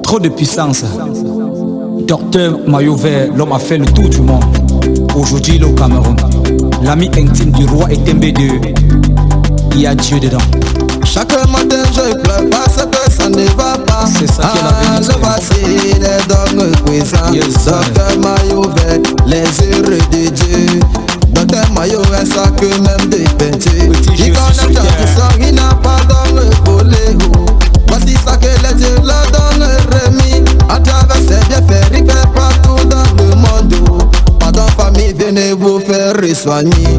Trop de puissance. Docteur Maillot Vert, l'homme a fait le tour du monde. Aujourd'hui, il est au Cameroun. L'ami intime du roi est MB2. Il y a Dieu dedans. Chaque matin je pleure parce que ça ne va pas. C'est ça qui est la vérité. Je voici les dogmes puissants. Docteur Maillot Vert, les heureux de Dieu. Docteur Maillot est ça que même des peintures. Il connaît bien qui sort, il n'a pas d'homme pour les hauts. Voici ça que les dieux leur donnent remis. À travers ses bienfaits, il fait partout dans le monde. Pardon famille, venez vous faire soigner.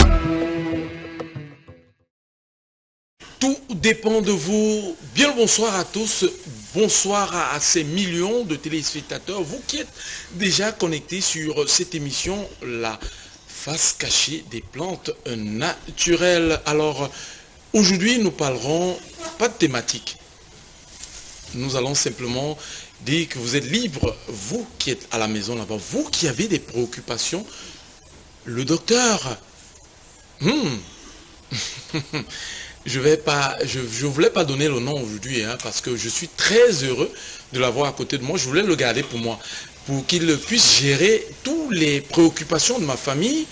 Tout dépend de vous. Bien le bonsoir à tous. Bonsoir à ces millions de téléspectateurs. Vous qui êtes déjà connectés sur cette émission, la face cachée des plantes naturelles. Alors, aujourd'hui, nous parlerons pas de thématique. Nous allons simplement dire que vous êtes libres, vous qui êtes à la maison là-bas, vous qui avez des préoccupations. Le docteur... Je voulais pas donner le nom aujourd'hui, parce que je suis très heureux de l'avoir à côté de moi. Je voulais le garder pour moi, pour qu'il puisse gérer toutes les préoccupations de ma famille,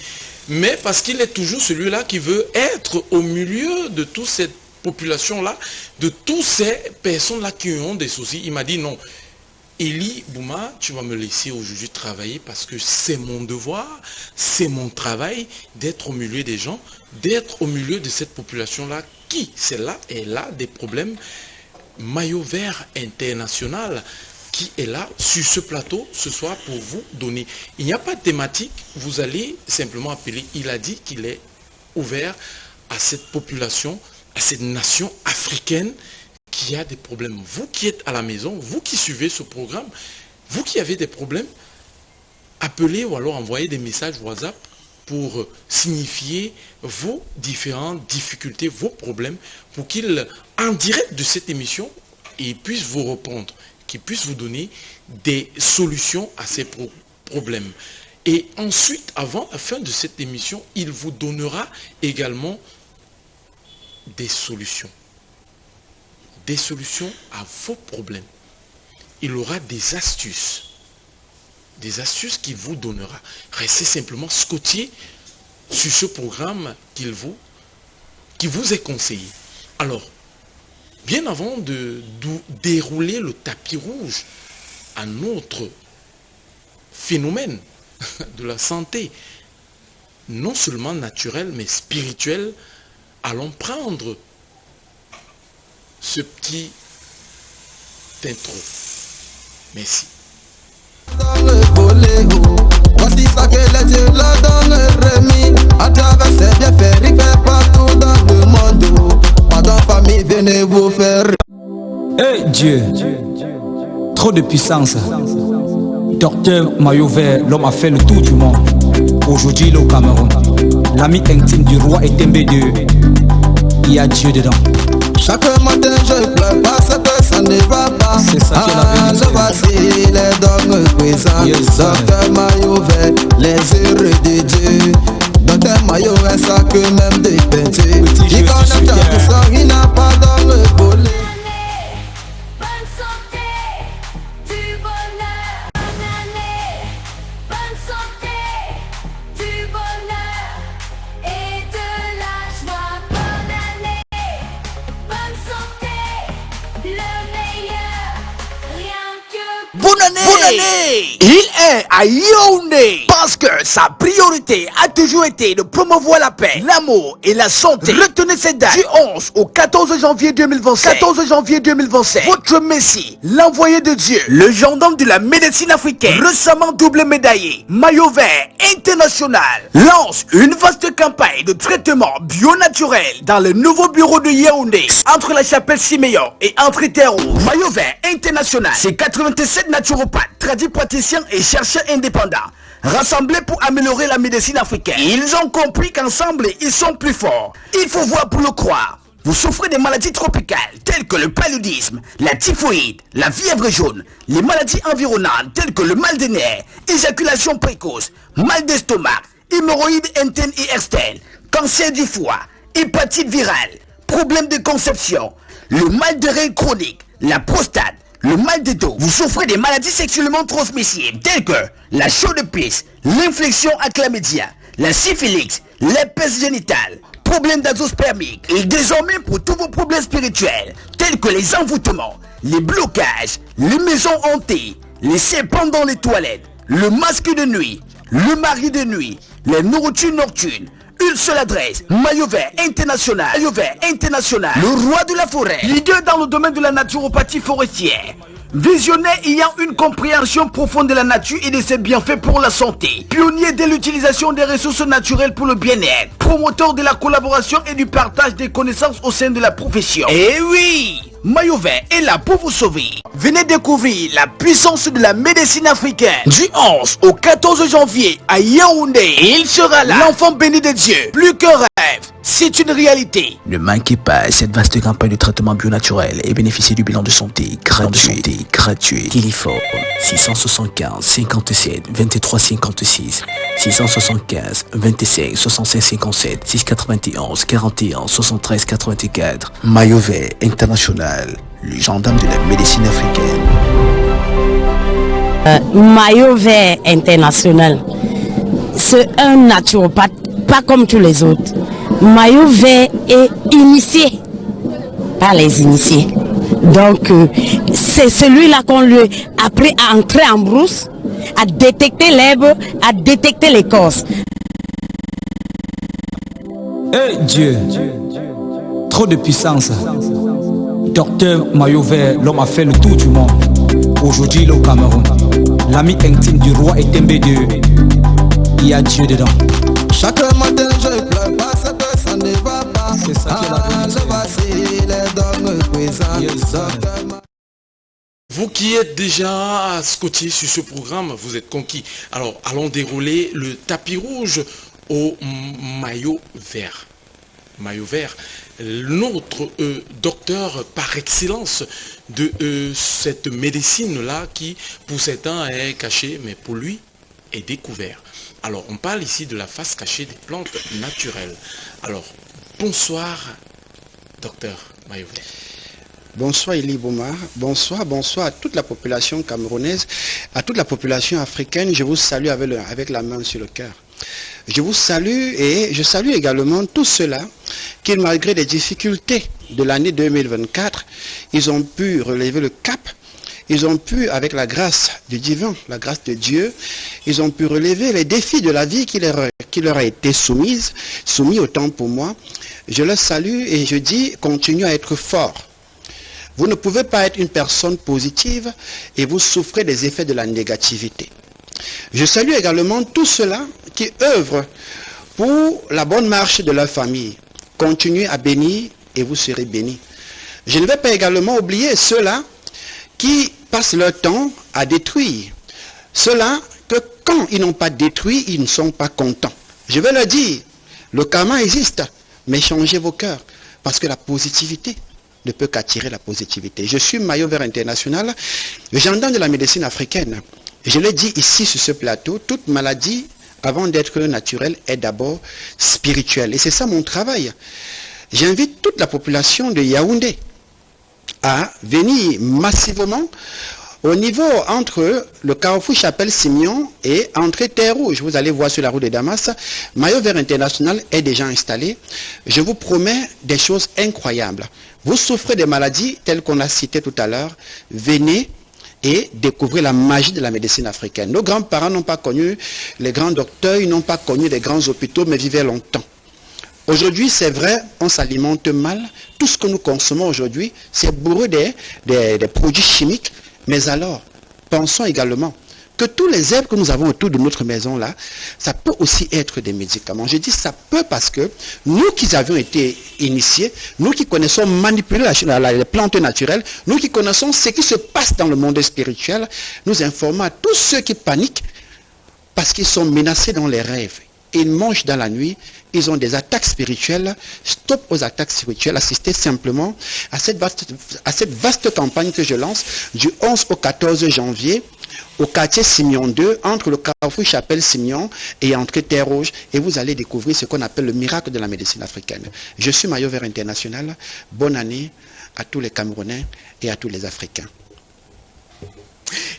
mais parce qu'il est toujours celui-là qui veut être au milieu de toute cette population-là, de toutes ces personnes-là qui ont des soucis. Il m'a dit non, Eli Bouma, tu vas me laisser aujourd'hui travailler parce que c'est mon devoir, c'est mon travail d'être au milieu des gens, d'être au milieu de cette population-là qui, celle-là, elle a des problèmes. Maillot Vert International qui est là sur ce plateau ce soir pour vous donner. Il n'y a pas de thématique, vous allez simplement appeler. Il a dit qu'il est ouvert à cette population, à cette nation africaine qui a des problèmes. Vous qui êtes à la maison, vous qui suivez ce programme, vous qui avez des problèmes, appelez ou alors envoyez des messages WhatsApp pour signifier vos différentes difficultés, vos problèmes, pour qu'il, en direct de cette émission, il puisse vous répondre, qu'il puisse vous donner des solutions à ces problèmes. Et ensuite, avant la fin de cette émission, il vous donnera également des solutions à vos problèmes. Il aura des astuces qu'il vous donnera. Restez simplement scotché sur ce programme qui vous est conseillé. Alors, bien avant de dérouler le tapis rouge à notre phénomène de la santé, non seulement naturelle mais spirituelle, allons prendre ce petit intro. Merci. Voici ça que les dieux leur donnent remis. À travers ses bienfaits, il fait partout dans le monde. Pardon famille, venez vous faire. Hey Dieu, trop de puissance. Docteur Maillot Vert, l'homme a fait le tour du monde. Aujourd'hui, il est au Cameroun. L'ami intime du roi est MB2. Il y a Dieu dedans. Chaque matin je pleure parce que ça ne va pas. C'est ça qui est la vérité. Je voici les dogmes puissants. Docteur Maillot Vert, les heureux de Dieu. Docteur Maillot est ça que même des peintures. Il connaît bien qui sort, il n'a pas d'homme pour les... Bonne année! Il est à Yaoundé parce que sa priorité a toujours été de promouvoir la paix, l'amour et la santé. Retenez cette date du 11 au 14 janvier 2027. Votre Messie, l'envoyé de Dieu, le gendarme de la médecine africaine, récemment double médaillé, Maillot Vert International, lance une vaste campagne de traitement bio-naturel dans le nouveau bureau de Yaoundé, entre la chapelle Siméon et Entrée Terre Rouge. Maillot Vert International, c'est 87 naturopathes, tradipraticiens et chercheurs indépendants, rassemblés pour améliorer la médecine africaine. Ils ont compris qu'ensemble, ils sont plus forts. Il faut voir pour le croire. Vous souffrez des maladies tropicales telles que le paludisme, la typhoïde, la fièvre jaune, les maladies environnantes telles que le mal des nerfs, éjaculation précoce, mal d'estomac, hémorroïdes internes et externes, cancer du foie, hépatite virale, problèmes de conception, le mal de rein chronique, la prostate, le mal de dos, vous souffrez des maladies sexuellement transmissibles telles que la chaude pisse, l'infection à chlamydia, la syphilis, l'herpès génital, problèmes d'azoospermique et désormais pour tous vos problèmes spirituels tels que les envoûtements, les blocages, les maisons hantées, les serpents dans les toilettes, le masque de nuit, le mari de nuit, les nourritures nocturnes. Une seule adresse, Maillot Vert International. Maillot Vert International, le roi de la forêt, leader dans le domaine de la naturopathie forestière. Visionnaire ayant une compréhension profonde de la nature et de ses bienfaits pour la santé. Pionnier de l'utilisation des ressources naturelles pour le bien-être. Promoteur de la collaboration et du partage des connaissances au sein de la profession. Eh oui, Maillot Vert est là pour vous sauver. Venez découvrir la puissance de la médecine africaine. Du 11 au 14 janvier à Yaoundé. Il sera là. L'enfant béni de Dieu. Plus qu'un rêve, c'est une réalité. Ne manquez pas cette vaste campagne de traitement bio-naturel et bénéficiez du bilan de santé gratuit. Téléphone 675 57 23 56 675 25 65 57 691 41 73 84. Maillot Vert International, le gendarme de la médecine africaine. Maillot Vert International, c'est un naturopathe pas comme tous les autres. Maillot Vert est initié par les initiés. Donc c'est celui-là qu'on lui a appris à entrer en brousse, à détecter l'herbe, à détecter l'écorce. Eh Dieu, trop de puissance. Docteur Maillot Vert, l'homme a fait le tour du monde. Aujourd'hui, il est au Cameroun. L'ami intime du roi est MB2. Il y a Dieu dedans. Chaque matin je pleure parce que ça ne va pas. C'est ça qui est la Vous qui êtes déjà scotché sur ce programme, vous êtes conquis. Alors, allons dérouler le tapis rouge au maillot vert. Maillot vert, notre docteur par excellence de cette médecine-là qui, pour certains, est cachée, mais pour lui, est découvert. Alors, on parle ici de la face cachée des plantes naturelles. Alors, bonsoir, docteur Maillot vert. Bonsoir Elie Boumar, bonsoir à toute la population camerounaise, à toute la population africaine. Je vous salue avec la main sur le cœur. Je vous salue et je salue également tous ceux-là qui, malgré les difficultés de l'année 2024, ils ont pu relever le cap. Ils ont pu, avec la grâce du divin, la grâce de Dieu, ils ont pu relever les défis de la vie qui leur a été soumis autant pour moi. Je les salue et je dis, continuez à être forts. Vous ne pouvez pas être une personne positive et vous souffrez des effets de la négativité. Je salue également tous ceux-là qui œuvrent pour la bonne marche de leur famille. Continuez à bénir et vous serez bénis. Je ne vais pas également oublier ceux-là qui passent leur temps à détruire. Ceux-là que quand ils n'ont pas détruit, ils ne sont pas contents. Je vais leur dire, le karma existe, mais changez vos cœurs, parce que la positivité ne peut qu'attirer la positivité. Je suis Maillot Vert International, le gendarme de la médecine africaine. Je l'ai dit ici sur ce plateau, toute maladie, avant d'être naturelle, est d'abord spirituelle. Et c'est ça mon travail. J'invite toute la population de Yaoundé à venir massivement au niveau entre le carrefour Chapelle-Simeon et entrée Terre-Rouge. Vous allez voir sur la route de Damas, Maillot Vert International est déjà installé. Je vous promets des choses incroyables. Vous souffrez des maladies telles qu'on a citées tout à l'heure, venez et découvrez la magie de la médecine africaine. Nos grands-parents n'ont pas connu les grands docteurs, ils n'ont pas connu les grands hôpitaux, mais vivaient longtemps. Aujourd'hui, c'est vrai, on s'alimente mal. Tout ce que nous consommons aujourd'hui, c'est bourré des produits chimiques. Mais alors, pensons également que tous les herbes que nous avons autour de notre maison là, ça peut aussi être des médicaments. Je dis ça peut parce que nous qui avions été initiés, nous qui connaissons manipuler les plantes naturelles, nous qui connaissons ce qui se passe dans le monde spirituel, nous informons à tous ceux qui paniquent parce qu'ils sont menacés dans les rêves. Ils mangent dans la nuit, ils ont des attaques spirituelles. Stop aux attaques spirituelles. Assistez simplement à cette vaste campagne que je lance du 11 au 14 janvier au quartier Simeon 2, entre le carrefour Chapelle-Simeon et entrée Terre-Rouge, et vous allez découvrir ce qu'on appelle le miracle de la médecine africaine. Je suis Maillot Vert International. Bonne année à tous les Camerounais et à tous les Africains.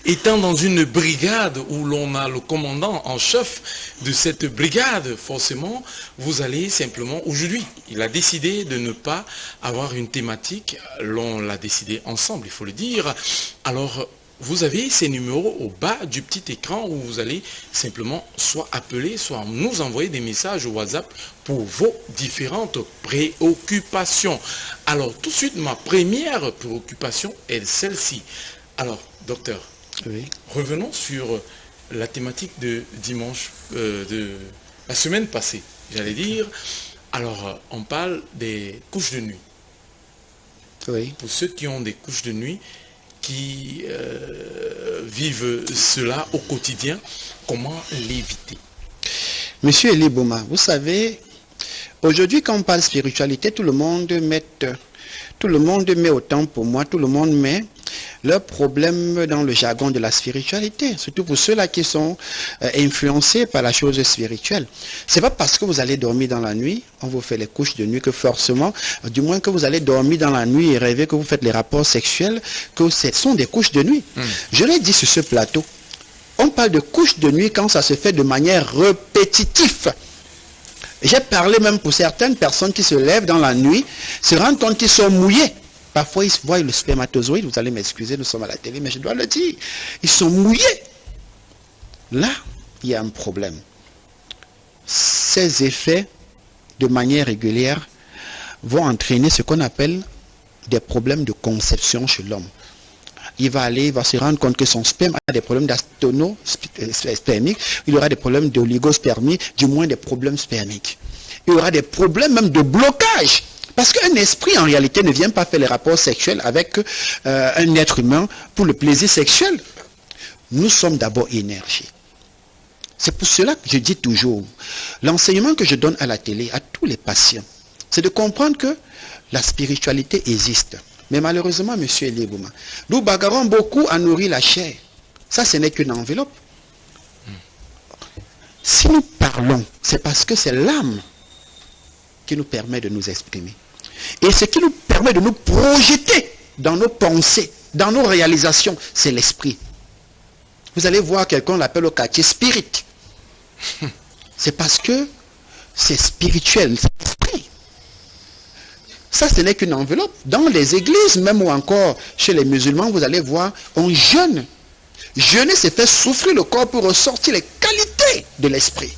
Étant dans une brigade où l'on a le commandant en chef de cette brigade, forcément, vous allez simplement, aujourd'hui, il a décidé de ne pas avoir une thématique, l'on l'a décidé ensemble, il faut le dire. Alors, vous avez ces numéros au bas du petit écran où vous allez simplement soit appeler, soit nous envoyer des messages au WhatsApp pour vos différentes préoccupations. Alors, tout de suite, ma première préoccupation est celle-ci. Alors, docteur, Oui. revenons sur la thématique de dimanche, de la semaine passée, j'allais dire. Alors, on parle des couches de nuit. Oui. Pour ceux qui ont des couches de nuit, qui vivent cela au quotidien, comment l'éviter? Monsieur Elie Bouma, vous savez, aujourd'hui quand on parle spiritualité, tout le monde met autant pour moi, tout le monde met leurs problèmes dans le jargon de la spiritualité, surtout pour ceux-là qui sont influencés par la chose spirituelle. C'est pas parce que vous allez dormir dans la nuit, on vous fait les couches de nuit, que forcément, du moins que vous allez dormir dans la nuit et rêver que vous faites les rapports sexuels, que ce sont des couches de nuit. Je l'ai dit sur ce plateau, on parle de couches de nuit quand ça se fait de manière répétitive. J'ai parlé même pour certaines personnes qui se lèvent dans la nuit, se rendent compte qu'ils sont mouillés. Parfois, ils voient le spermatozoïde, vous allez m'excuser, nous sommes à la télé, mais je dois le dire. Ils sont mouillés. Là, il y a un problème. Ces effets, de manière régulière, vont entraîner ce qu'on appelle des problèmes de conception chez l'homme. Il va se rendre compte que son sperme a des problèmes d'astonospermique, il aura des problèmes d'oligospermie, du moins des problèmes spermiques. Il aura des problèmes même de blocage. Parce qu'un esprit, en réalité, ne vient pas faire les rapports sexuels avec un être humain pour le plaisir sexuel. Nous sommes d'abord énergie. C'est pour cela que je dis toujours, l'enseignement que je donne à la télé, à tous les patients, c'est de comprendre que la spiritualité existe. Mais malheureusement, monsieur Elie Bouma, nous bagarrons beaucoup à nourrir la chair. Ça, ce n'est qu'une enveloppe. Si nous parlons, c'est parce que c'est l'âme qui nous permet de nous exprimer. Et ce qui nous permet de nous projeter dans nos pensées, dans nos réalisations, c'est l'esprit. Vous allez voir quelqu'un l'appelle au quartier spirit. C'est parce que c'est spirituel, c'est l'esprit. Ça, ce n'est qu'une enveloppe. Dans les églises, même ou encore chez les musulmans, vous allez voir, on jeûne. Jeûner, c'est faire souffrir le corps pour ressortir les qualités de l'esprit.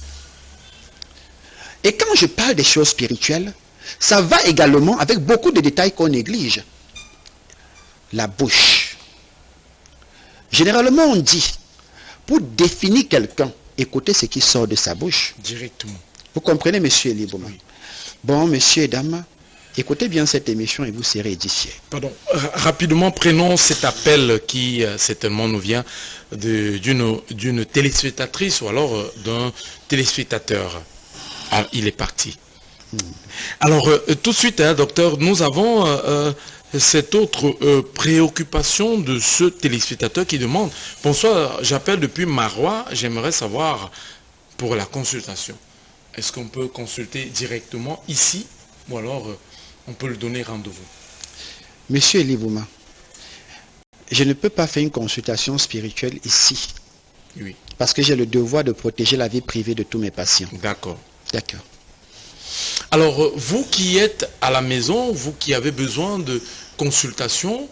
Et quand je parle des choses spirituelles, ça va également avec beaucoup de détails qu'on néglige. La bouche. Généralement, on dit, pour définir quelqu'un, écoutez ce qui sort de sa bouche. Directement. Vous comprenez, monsieur Elie Bouma? Bon, messieurs et dames, écoutez bien cette émission et vous serez édifiés. Pardon, rapidement, prenons cet appel qui certainement nous vient d'une téléspectatrice ou alors d'un téléspectateur. Ah, il est parti. Alors, tout de suite, hein, docteur, nous avons cette autre préoccupation de ce téléspectateur qui demande « Bonsoir, j'appelle depuis Marois, j'aimerais savoir pour la consultation. Est-ce qu'on peut consulter directement ici ou alors on peut le donner rendez-vous ?» Monsieur Elie Bouma, je ne peux pas faire une consultation spirituelle ici. Oui. Parce que j'ai le devoir de protéger la vie privée de tous mes patients. D'accord. D'accord. Alors, vous qui êtes à la maison, vous qui avez besoin de consultation,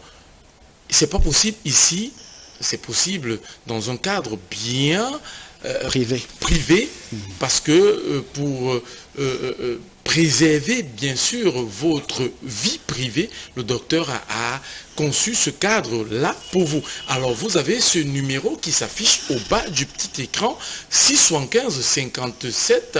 c'est pas possible ici, c'est possible dans un cadre bien privé parce que pour préserver bien sûr votre vie privée, le docteur a conçu ce cadre-là pour vous. Alors vous avez ce numéro qui s'affiche au bas du petit écran, 675 57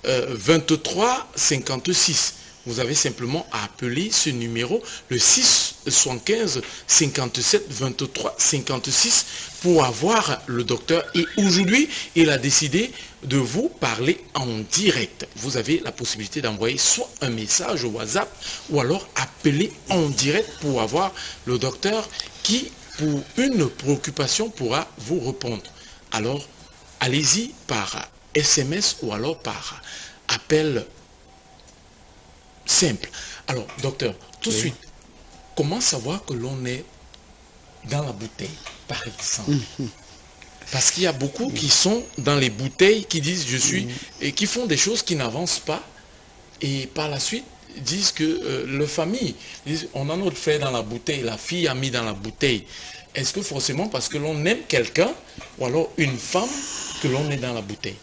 23 56. Vous avez simplement à appeler ce numéro, le 675 57 23 56, pour avoir le docteur. Et aujourd'hui, il a décidé de vous parler en direct. Vous avez la possibilité d'envoyer soit un message au WhatsApp ou alors appeler en direct pour avoir le docteur qui, pour une préoccupation, pourra vous répondre. Alors, allez-y par SMS ou alors par appel simple. Alors, docteur, tout de suite, comment savoir que l'on est dans la bouteille, par exemple. Parce qu'il y a beaucoup qui sont dans les bouteilles, qui disent je suis, et qui font des choses qui n'avancent pas, et par la suite disent que leur famille, disent, on a notre frère dans la bouteille, la fille a mis dans la bouteille. Est-ce que forcément parce que l'on aime quelqu'un, ou alors une femme, que l'on est dans la bouteille?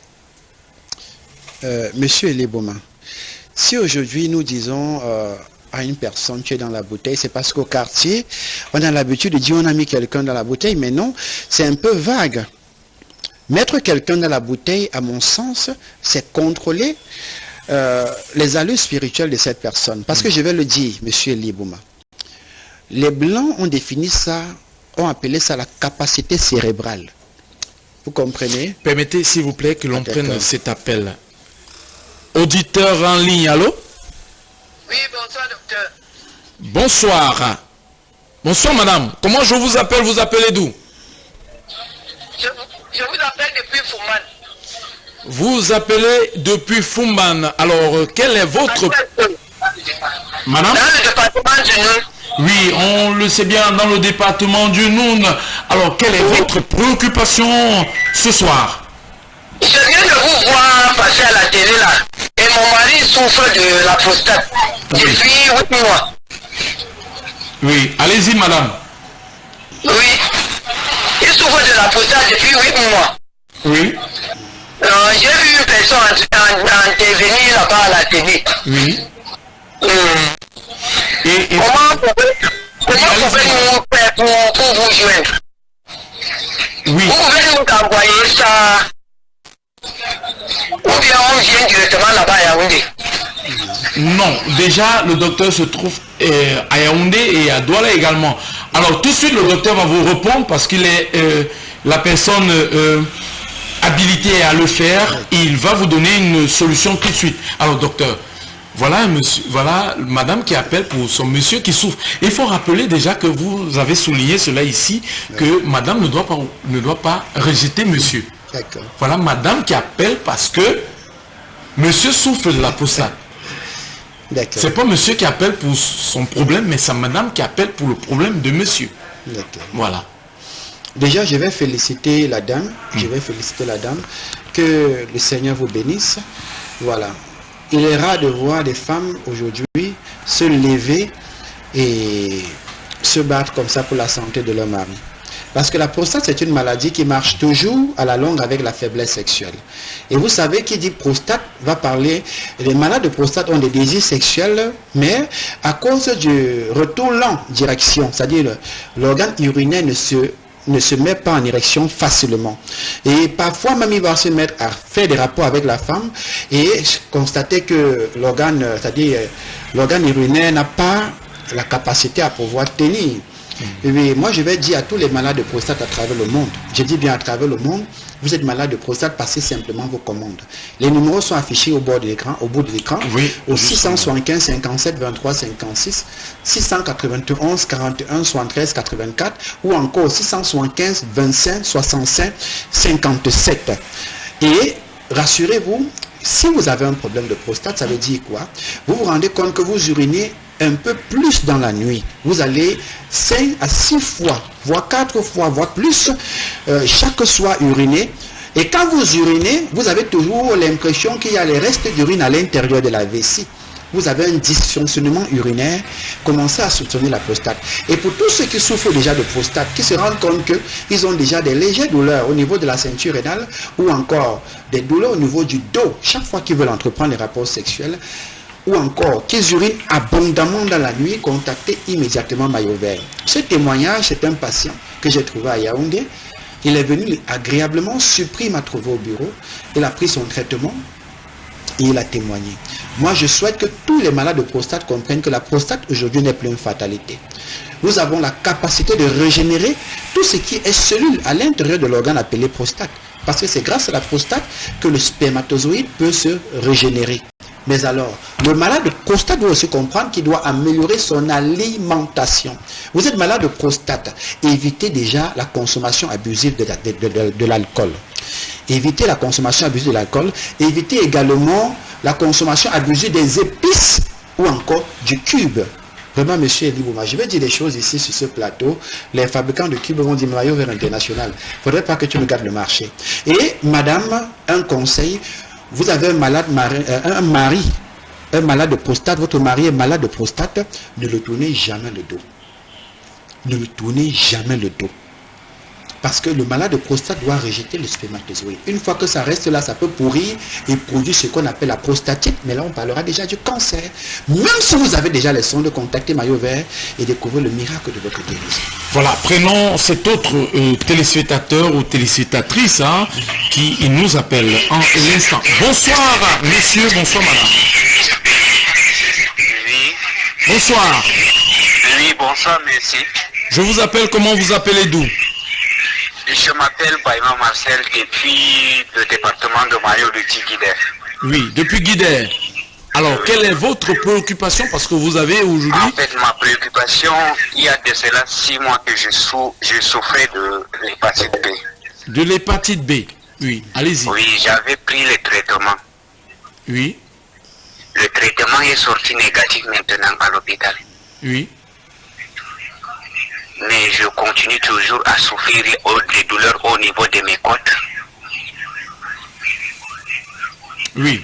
Monsieur Eliboma, si aujourd'hui nous disons à une personne qui est dans la bouteille, c'est parce qu'au quartier, on a l'habitude de dire on a mis quelqu'un dans la bouteille, mais non, c'est un peu vague. Mettre quelqu'un dans la bouteille, à mon sens, c'est contrôler les allures spirituelles de cette personne. Parce que je vais le dire, monsieur Eliboma, les Blancs ont défini ça, ont appelé ça la capacité cérébrale. Vous comprenez? Permettez s'il vous plaît que l'on prenne cet appel. Auditeur en ligne, allô? Oui, bonsoir docteur. Bonsoir. Bonsoir madame. Comment je vous appelle? Vous appelez d'où? Je vous appelle depuis Fumban. Vous appelez depuis Fumban. Alors, quel est votre... Madame? Dans le département du Noun. Oui, on le sait bien, dans le département du Noun. Alors, quelle est votre préoccupation ce soir? Je viens de vous voir passer à la télé là. Et mon mari souffre de la prostate. Depuis 8 mois. Oui, allez-y madame. Oui. Il souffre de la prostate depuis 8 mois. Oui. J'ai vu une personne intervenir là-bas à la télé. Oui. Et Comment pouvez-vous faire pour vous joindre? oui. Vous pouvez nous envoyer ça. Ou bien on vient directement là-bas à Yaoundé? Non, déjà le docteur se trouve à Yaoundé et à Douala également. Alors tout de suite le docteur va vous répondre parce qu'il est la personne habilitée à le faire. Et il va vous donner une solution tout de suite. Alors docteur, voilà monsieur, voilà madame qui appelle pour son monsieur qui souffre. Il faut rappeler déjà que vous avez souligné cela ici, que madame ne doit pas rejeter monsieur. D'accord. Voilà madame qui appelle parce que monsieur souffre de la prostate. D'accord. C'est pas monsieur qui appelle pour son problème, mais c'est madame qui appelle pour le problème de monsieur. D'accord. Voilà. Déjà, je vais féliciter la dame. Que le Seigneur vous bénisse. Voilà. Il est rare de voir des femmes aujourd'hui se lever et se battre comme ça pour la santé de leur mari. Parce que la prostate, c'est une maladie qui marche toujours à la longue avec la faiblesse sexuelle. Et vous savez, qui dit prostate va parler, les malades de prostate ont des désirs sexuels, mais à cause du retour lent direction, c'est-à-dire l'organe urinaire ne se met pas en érection facilement. Et parfois même il va se mettre à faire des rapports avec la femme et constater que l'organe, c'est-à-dire l'organe urinaire n'a pas la capacité à pouvoir tenir. Et puis, moi je vais dire à tous les malades de prostate à travers le monde, je dis bien à travers le monde, vous êtes malade de prostate, passez simplement vos commandes. Les numéros sont affichés au bout de l'écran, oui, au 675 57 23 56, 691 41 73 84 ou encore 675 25 65 57. Et rassurez-vous, si vous avez un problème de prostate, ça veut dire quoi? Vous vous rendez compte que vous urinez un peu plus dans la nuit. Vous allez 5 à 6 fois, voire 4 fois, voire plus, chaque soir uriner. Et quand vous urinez, vous avez toujours l'impression qu'il y a les restes d'urine à l'intérieur de la vessie. Vous avez un dysfonctionnement urinaire, commencez à soutenir la prostate. Et pour tous ceux qui souffrent déjà de prostate, qui se rendent compte qu'ils ont déjà des légères douleurs au niveau de la ceinture rénale ou encore des douleurs au niveau du dos, chaque fois qu'ils veulent entreprendre les rapports sexuels, ou encore qu'ils urinent abondamment dans la nuit, contactez immédiatement Maillot Vert. Ce témoignage, c'est un patient que j'ai trouvé à Yaoundé. Il est venu agréablement surpris, m'a trouvé au bureau. Il a pris son traitement et il a témoigné. Moi, je souhaite que tous les malades de prostate comprennent que la prostate aujourd'hui n'est plus une fatalité. Nous avons la capacité de régénérer tout ce qui est cellule à l'intérieur de l'organe appelé prostate. Parce que c'est grâce à la prostate que le spermatozoïde peut se régénérer. Mais alors, le malade de prostate doit aussi comprendre qu'il doit améliorer son alimentation. Vous êtes malade de prostate, évitez déjà la consommation abusive de l'alcool. Évitez la consommation abusive de l'alcool. Évitez également la consommation abusive des épices ou encore du cube. Vraiment, monsieur Elibouma, je vais dire des choses ici sur ce plateau. Les fabricants de cubes vont dire maillot vert international. Il ne faudrait pas que tu regardes le marché. Et madame, un conseil, vous avez un malade, un malade de prostate, votre mari est malade de prostate, ne le tournez jamais le dos. Ne lui tournez jamais le dos. Parce que le malade de prostate doit rejeter le spermatozoïde. Une fois que ça reste là, ça peut pourrir et produire ce qu'on appelle la prostatite. Mais là, on parlera déjà du cancer. Même si vous avez déjà les sondes, contactez Maillot Vert et découvrez le miracle de votre guérison. Voilà, prenons cet autre téléspectateur ou téléspectatrice qui nous appelle en l'instant. Bonsoir, messieurs, bonsoir, madame. Oui. Bonsoir. Oui, bonsoir, merci. Je vous appelle, comment vous appelez d'où? Je m'appelle Baïma Marcel depuis le département de Mayo de Guidère. Oui, depuis Guidère. Alors, quelle est votre préoccupation? Parce que vous avez aujourd'hui... En fait, ma préoccupation, il y a de cela 6 mois que je souffrais de l'hépatite B. De l'hépatite B, oui, allez-y. Oui, j'avais pris le traitement. Oui. Le traitement est sorti négatif maintenant à l'hôpital. Oui. Mais je continue toujours à souffrir des douleurs au niveau de mes côtes. Oui.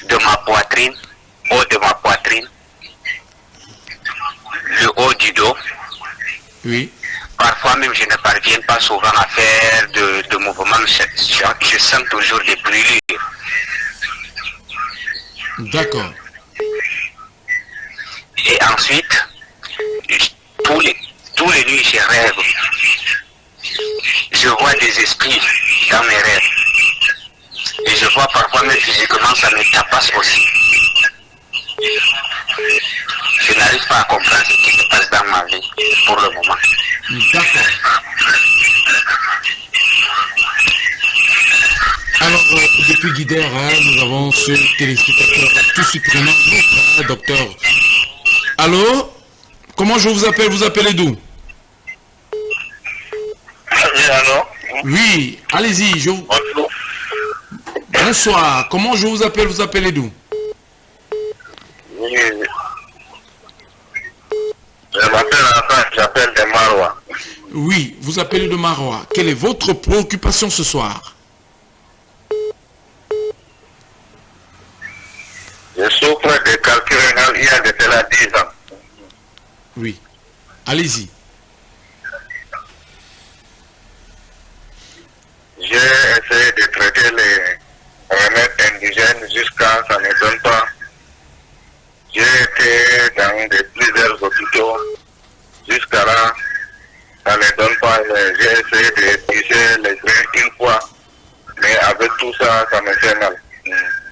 De ma poitrine, haut de ma poitrine, le haut du dos. Oui. Parfois même je ne parviens pas souvent à faire de mouvements, je sens toujours des brûlures. D'accord. Et ensuite, tous les nuits je rêve. Je vois des esprits dans mes rêves. Et je vois parfois même physiquement ça me tapasse aussi. Je n'arrive pas à comprendre ce qui se passe dans ma vie pour le moment. D'accord. Alors, depuis Guidère, nous avons ce téléspectateur tout surprenant, notre docteur. Allô? Comment je vous appelle? Vous appelez d'où? Oui, allô? Oui, allez-y. Bonsoir. Comment je vous appelle? Vous appelez d'où? Oui. Je m'appelle Nathan, j'appelle de Marois. Oui, vous appelez de Marois. Quelle est votre préoccupation ce soir? Je souffre de calcul rénal il y a de cela 10 ans. Oui. Allez-y. J'ai essayé de traiter les remèdes indigènes jusqu'à ça ne donne pas. J'ai été dans plusieurs hôpitaux. Jusqu'à là, ça ne donne pas. J'ai essayé de tisser les grains une fois. Mais avec tout ça, ça me fait mal.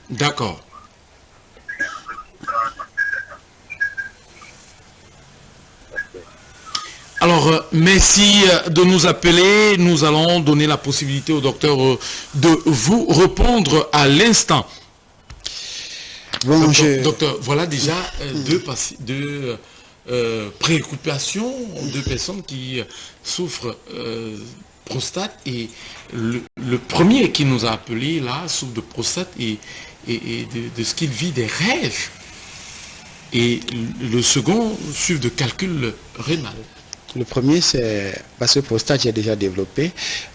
D'accord. Alors, merci de nous appeler. Nous allons donner la possibilité au docteur de vous répondre à l'instant. Bon, docteur, voilà déjà deux préoccupations, 2 personnes qui souffrent prostate. Et le premier qui nous a appelé là souffre de prostate et de ce qu'il vit des rêves. Et le second souffre de calcul rénal. Le premier, c'est parce que prostate, j'ai déjà développé.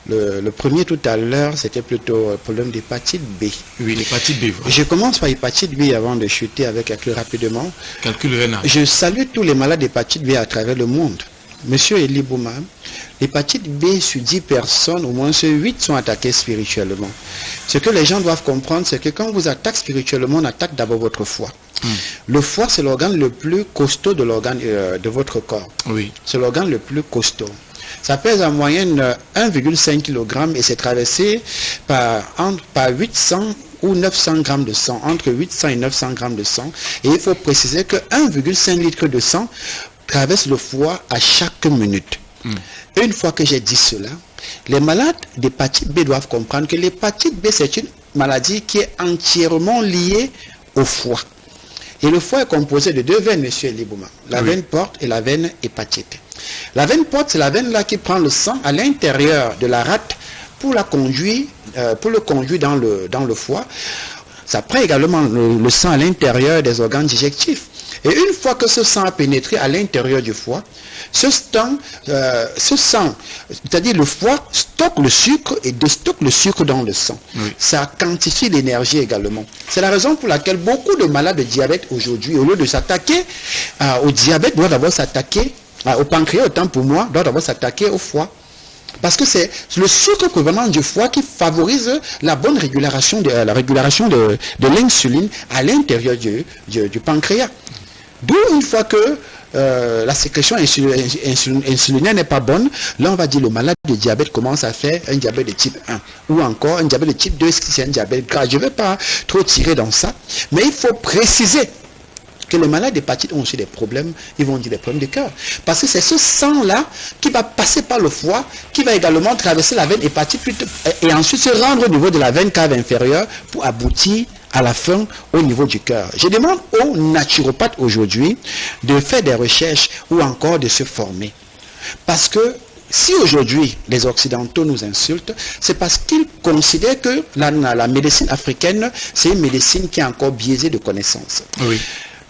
Le premier tout à l'heure, c'était plutôt problème d'hépatite B. Oui, l'hépatite B. Voilà. Je commence par l'hépatite B avant de chuter avec calcul rapidement. Calcul rénal. Je salue tous les malades d'hépatite B à travers le monde. Monsieur Elibouma, l'hépatite B sur 10 personnes, au moins 8 sont attaqués spirituellement. Ce que les gens doivent comprendre, c'est que quand on vous attaque spirituellement, on attaque d'abord votre foie. Le foie, c'est l'organe le plus costaud de l'organe de votre corps. Oui. C'est l'organe le plus costaud. Ça pèse en moyenne 1,5 kg et c'est traversé par 800 ou 900 grammes de sang, entre 800 et 900 grammes de sang. Et il faut préciser que 1,5 litre de sang traverse le foie à chaque minute. Et une fois que j'ai dit cela, les malades d'hépatite B doivent comprendre que l'hépatite B, c'est une maladie qui est entièrement liée au foie. Et le foie est composé de 2 veines, monsieur Elibouma. La veine porte et la veine hépatite. La veine porte, c'est la veine là qui prend le sang à l'intérieur de la rate pour le conduire dans le foie. Ça prend également le sang à l'intérieur des organes digestifs. Et une fois que ce sang a pénétré à l'intérieur du foie, ce sang, c'est-à-dire le foie, stocke le sucre et déstocke le sucre dans le sang. Oui. Ça quantifie l'énergie également. C'est la raison pour laquelle beaucoup de malades de diabète aujourd'hui, au lieu de s'attaquer au diabète, doivent d'abord s'attaquer au pancréas, autant pour moi, doivent d'abord s'attaquer au foie. Parce que c'est le sucre provenant du foie qui favorise la bonne régulation de l'insuline à l'intérieur du pancréas. D'où une fois que la sécrétion insulinienne n'est pas bonne, là on va dire le malade de diabète commence à faire un diabète de type 1 ou encore un diabète de type 2 si c'est un diabète gras. Je ne vais pas trop tirer dans ça, mais il faut préciser que les malades d'hépatite ont aussi des problèmes, ils vont dire des problèmes de cœur. Parce que c'est ce sang-là qui va passer par le foie, qui va également traverser la veine hépatique et ensuite se rendre au niveau de la veine cave inférieure pour aboutir à la fin au niveau du cœur. Je demande aux naturopathes aujourd'hui de faire des recherches ou encore de se former. Parce que si aujourd'hui les Occidentaux nous insultent, c'est parce qu'ils considèrent que la médecine africaine, c'est une médecine qui est encore biaisée de connaissances. Oui.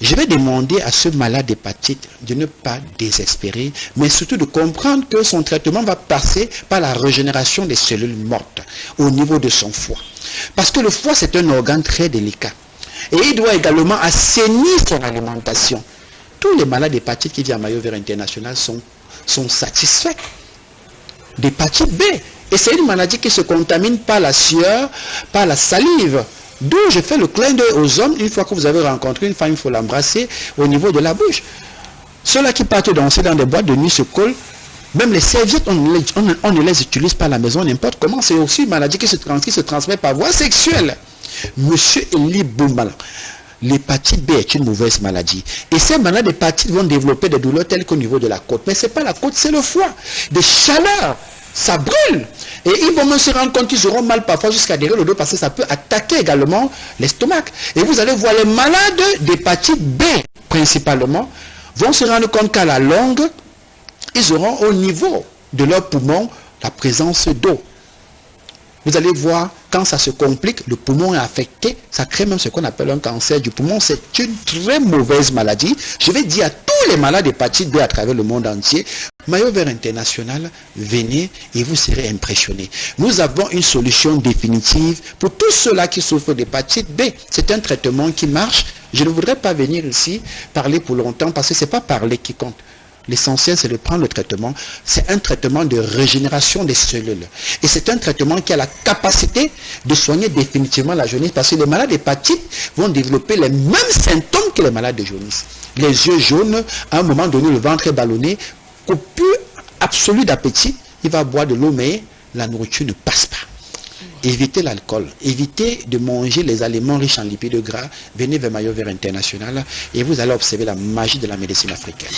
Je vais demander à ce malade d'hépatite de ne pas désespérer, mais surtout de comprendre que son traitement va passer par la régénération des cellules mortes au niveau de son foie. Parce que le foie, c'est un organe très délicat. Et il doit également assainir son alimentation. Tous les malades d'hépatite qui viennent à Mayo Vert International sont satisfaits d'hépatite B. Et c'est une maladie qui se contamine par la sueur, par la salive. D'où je fais le clin d'œil aux hommes, une fois que vous avez rencontré une femme, il faut l'embrasser au niveau de la bouche. Ceux-là qui partent danser dans des boîtes de nuit se collent, même les serviettes, on ne les utilise pas à la maison, n'importe comment. C'est aussi une maladie qui se transmet par voie sexuelle. Monsieur Eli Boumal, l'hépatite B est une mauvaise maladie. Et ces malades d'hépatite vont développer des douleurs telles qu'au niveau de la côte. Mais ce n'est pas la côte, c'est le foie. Des chaleurs. Ça brûle. Et ils vont même se rendre compte qu'ils auront mal parfois jusqu'à derrière le dos parce que ça peut attaquer également l'estomac. Et vous allez voir les malades d'hépatite B principalement vont se rendre compte qu'à la longue, ils auront au niveau de leur poumon la présence d'eau. Vous allez voir, quand ça se complique, le poumon est affecté, ça crée même ce qu'on appelle un cancer du poumon. C'est une très mauvaise maladie. Je vais dire à tous les malades d'hépatite B à travers le monde entier, Mayo Vert International, venez et vous serez impressionnés. Nous avons une solution définitive pour tous ceux-là qui souffrent d'hépatite B. C'est un traitement qui marche. Je ne voudrais pas venir ici parler pour longtemps parce que ce n'est pas parler qui compte. L'essentiel, c'est de prendre le traitement. C'est un traitement de régénération des cellules. Et c'est un traitement qui a la capacité de soigner définitivement la jaunisse. Parce que les malades d'hépatite vont développer les mêmes symptômes que les malades de jaunisse. Les yeux jaunes, à un moment donné, le ventre est ballonné, coupure absolue d'appétit. Il va boire de l'eau, mais la nourriture ne passe pas. Évitez l'alcool, évitez de manger les aliments riches en lipides gras. Venez vers Mayo Vert International et vous allez observer la magie de la médecine africaine.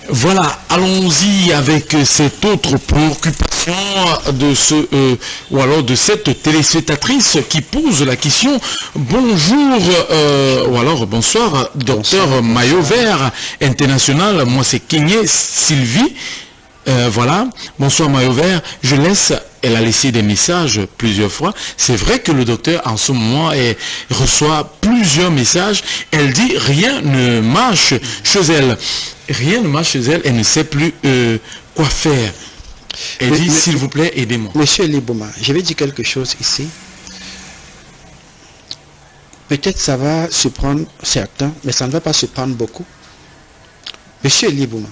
Voilà, allons-y avec cette autre préoccupation de cette téléspectatrice qui pose la question. Bonjour, ou alors bonsoir, docteur Mayo Vert International. Moi c'est Kenyé Sylvie. Voilà, bonsoir Mayo Vert. Elle a laissé des messages plusieurs fois. C'est vrai que le docteur en ce moment reçoit plusieurs messages. Elle dit rien ne marche chez elle. Rien ne marche chez elle. Elle ne sait plus quoi faire. Elle dit s'il vous plaît aidez-moi. Monsieur Libouma, je vais dire quelque chose ici. Peut-être ça va surprendre certains, mais ça ne va pas surprendre beaucoup. Monsieur Libouma,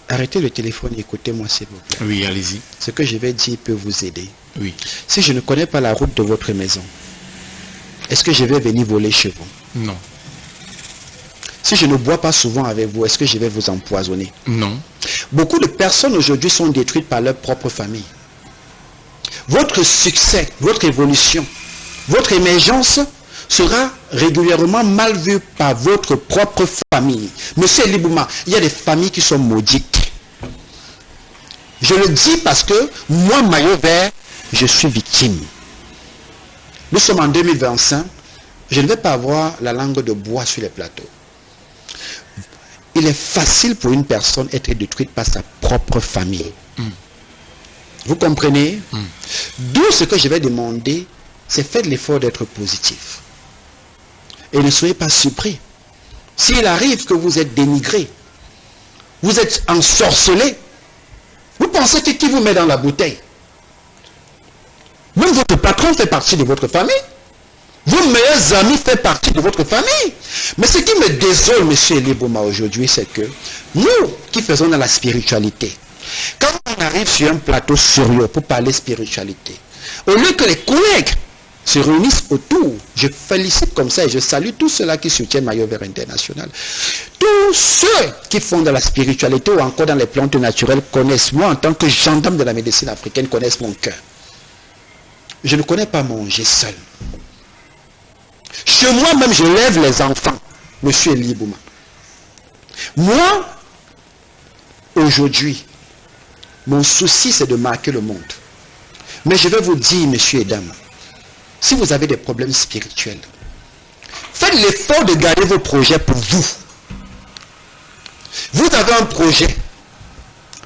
arrêtez le téléphone et écoutez-moi s'il vous plaît. Oui, allez-y. Ce que je vais dire peut vous aider. Oui. Si je ne connais pas la route de votre maison, est-ce que je vais venir voler chez vous? Non. Si je ne bois pas souvent avec vous, est-ce que je vais vous empoisonner? Non. Beaucoup de personnes aujourd'hui sont détruites par leur propre famille. Votre succès, votre évolution, votre émergence sera régulièrement mal vu par votre propre famille. Monsieur Libouma, il y a des familles qui sont maudites. Je le dis parce que moi, Mayo Vert, je suis victime. Nous sommes en 2025. Je ne vais pas avoir la langue de bois sur les plateaux. Il est facile pour une personne d'être détruite par sa propre famille. Vous comprenez? D'où ce que je vais demander, c'est faire l'effort d'être positif. Et ne soyez pas surpris. s'il arrive que vous êtes dénigré, vous êtes ensorcelé, vous pensez que qui vous met dans la bouteille? Même votre patron fait partie de votre famille. Vos meilleurs amis font partie de votre famille. Mais ce qui me désole, M. Elibouma, aujourd'hui, c'est que nous qui faisons dans la spiritualité, quand on arrive sur un plateau sérieux pour parler spiritualité, au lieu que les collègues se réunissent autour, je félicite comme ça et je salue tous ceux-là qui soutiennent Maillot Vert International. Tous ceux qui font de la spiritualité ou encore dans les plantes naturelles connaissent, moi en tant que gendarme de la médecine africaine, connaissent mon cœur. Je ne connais pas manger seul. Chez moi même, je lève les enfants, M. Elibouma. Moi, aujourd'hui, mon souci c'est de marquer le monde. Mais je vais vous dire, messieurs et dames, si vous avez des problèmes spirituels, faites l'effort de garder vos projets pour vous. Vous avez un projet.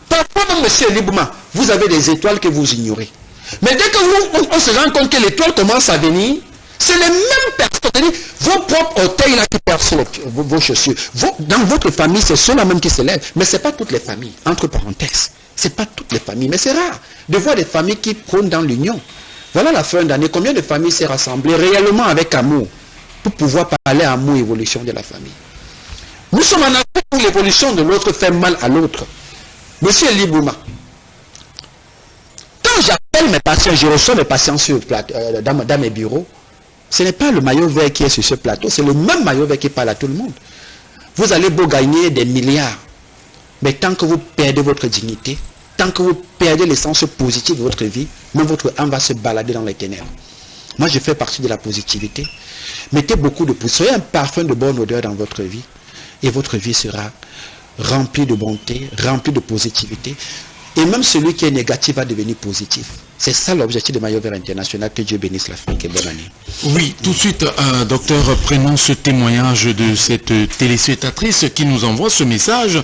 Parfois, même, M. Elibouma, vous avez des étoiles que vous ignorez. Mais dès que on se rend compte que l'étoile commence à venir, c'est les mêmes personnes, vos propres orteils là qui percent vos chaussures. Dans votre famille, c'est ceux-là même qui se lèvent. Mais ce n'est pas toutes les familles, entre parenthèses. Ce n'est pas toutes les familles, mais c'est rare de voir des familles qui prônent dans l'union. Voilà la fin d'année, combien de familles s'est rassemblées réellement avec amour pour pouvoir parler amour et évolution de la famille. Nous sommes en Afrique où l'évolution de l'autre fait mal à l'autre. Monsieur Elibouma, quand j'appelle mes patients, je reçois mes patients dans mes bureaux, ce n'est pas le maillot vert qui est sur ce plateau, c'est le même maillot vert qui parle à tout le monde. Vous allez beau gagner des milliards, mais tant que vous perdez votre dignité, tant que vous perdez l'essence positive de votre vie, même votre âme va se balader dans les ténèbres. Moi, je fais partie de la positivité. Mettez beaucoup de poussière, soyez un parfum de bonne odeur dans votre vie, et votre vie sera remplie de bonté, remplie de positivité. Et même celui qui est négatif va devenir positif. C'est ça l'objectif de Maillot Vert International. Que Dieu bénisse l'Afrique et bonne année. Oui, tout de suite, docteur, prenons ce témoignage de cette téléspectatrice qui nous envoie ce message.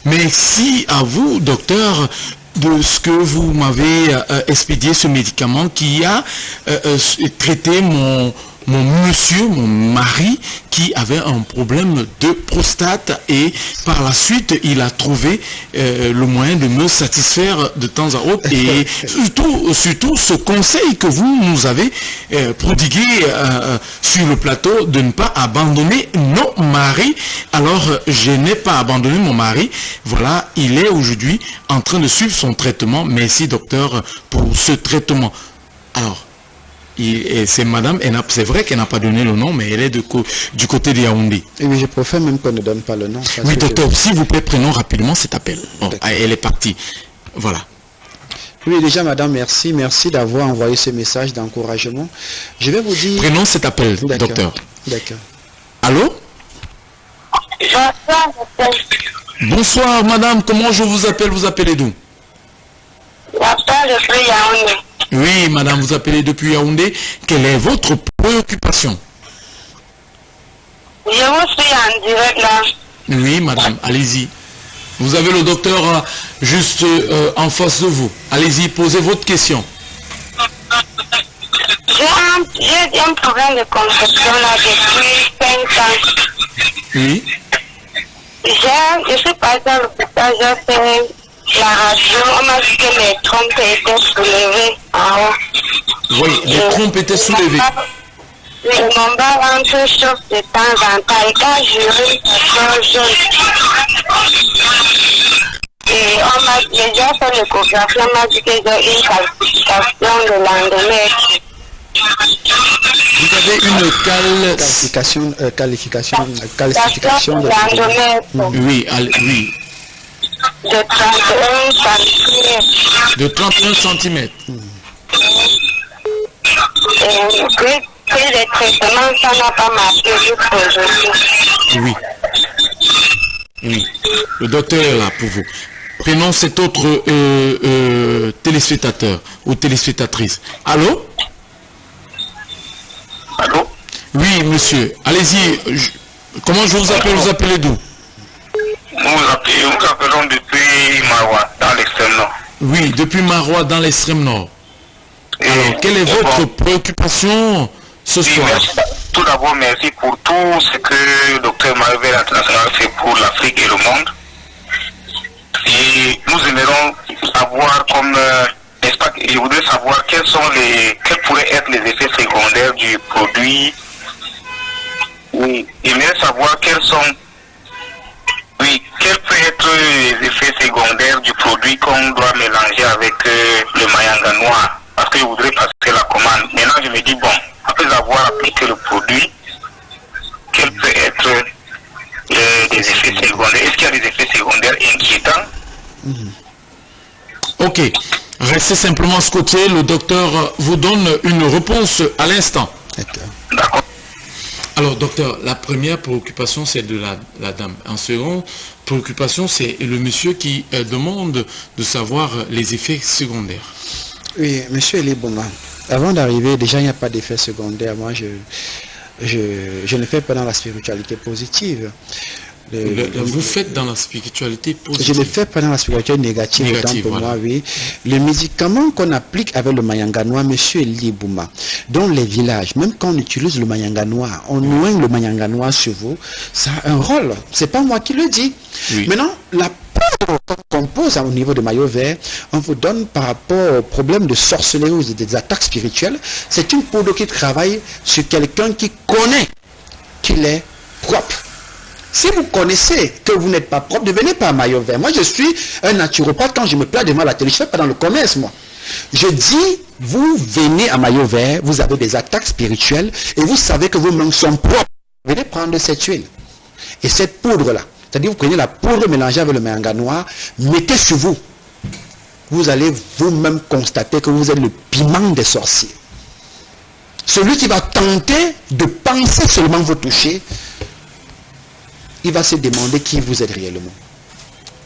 Merci à vous, docteur, de ce que vous m'avez expédié ce médicament qui a traité mon mari qui avait un problème de prostate et par la suite il a trouvé le moyen de me satisfaire de temps à autre et surtout ce conseil que vous nous avez prodigué sur le plateau de ne pas abandonner nos maris. Alors je n'ai pas abandonné mon mari, voilà, il est aujourd'hui en train de suivre son traitement. Merci docteur pour ce traitement. Alors c'est madame, c'est vrai qu'elle n'a pas donné le nom, mais elle est du côté de Yaoundé. Et oui, je préfère même qu'on ne donne pas le nom. Oui, docteur, s'il vous plaît, prenons rapidement cet appel. Bon, elle est partie. Voilà. Oui, déjà, madame, merci. Merci d'avoir envoyé ce message d'encouragement. Je vais vous dire... Prenons cet appel, docteur. D'accord. Allô? Bonsoir, madame. Comment je vous appelle? Vous appelez d'où? J'appelle depuis Yaoundé. Oui, madame, vous appelez depuis Yaoundé. Quelle est votre préoccupation? Je vous suis en direct là. Oui, madame, allez-y. Vous avez le docteur juste en face de vous. Allez-y, posez votre question. J'ai un problème de conception là depuis 5 ans. Oui. Je suis passée à l'hôpital, j'ai fait la radio, on m'a dit que mes trompes étaient soulevées en haut. Oui, les trompes étaient soulevées. Oui, mon bas rentre chauffe de temps en temps. Et quand j'urine, ça sort jaune. Et on m'a déjà fait l'échographie, on m'a dit que j'ai une calcification de l'endomètre. Vous avez une calcification de l'endomètre. Oui, oui. De 31 cm. De 31 cm. Et puis les traitements, ça n'a pas marché jusqu'aujourd'hui. Oui. Oui. Le docteur est là pour vous. Prenons cet autre téléspectateur ou téléspectatrice. Allô? Allô? Oui, monsieur. Allez-y. Comment je vous appelle? Vous appelez d'où? Nous appelons depuis Marois, dans l'extrême nord. Oui, depuis Marois, dans l'extrême nord. Alors, quelle est votre préoccupation ce soir? tout d'abord, merci pour tout ce que le Dr Mayo Vert International fait pour l'Afrique et le monde. Et nous aimerions savoir n'est-ce pas, je voudrais savoir quels pourraient être les effets secondaires du produit. Oui, j'aimerais savoir quels peuvent être les effets secondaires du produit qu'on doit mélanger avec le mayanga noir. Parce que je voudrais passer la commande. Maintenant, je me dis, bon, après avoir appliqué le produit, quels peuvent être des effets secondaires? Est-ce qu'il y a des effets secondaires inquiétants? Ok. Restez simplement scotché. Le docteur vous donne une réponse à l'instant. D'accord. Alors, docteur, la première préoccupation, c'est de la dame. En second, préoccupation, c'est le monsieur qui demande de savoir les effets secondaires. Oui, monsieur Elibouma, avant d'arriver, déjà, il n'y a pas d'effet secondaire. Moi, je ne fais pas dans la spiritualité positive. Vous faites dans la spiritualité positive. Je ne fais pas dans la spiritualité négative. Pour voilà. moi, oui. Le médicament qu'on applique avec le mayanga noir, monsieur Elibouma, dans les villages, même quand on utilise le mayanga noir, on noigne le mayanga noir sur vous, ça a un rôle. C'est pas moi qui le dis. Oui. Maintenant, la poudre qu'on compose au niveau de Mayo Vert, on vous donne par rapport au problème de sorcellerie ou des attaques spirituelles, c'est une poudre qui travaille sur quelqu'un qui connaît qu'il est propre. Si vous connaissez que vous n'êtes pas propre, devenez pas Mayo Vert. Moi, je suis un naturopathe. Quand je me plains devant la télé, je ne fais pas dans le commerce, moi. Je dis, vous venez à Mayo Vert, vous avez des attaques spirituelles et vous savez que vos mains sont propres. Venez prendre cette huile. Et cette poudre-là, c'est-à-dire vous prenez la poudre mélangée avec le mayanga noir, mettez sur vous. Vous allez vous-même constater que vous êtes le piment des sorciers. Celui qui va tenter de penser seulement vous toucher, il va se demander qui vous êtes réellement.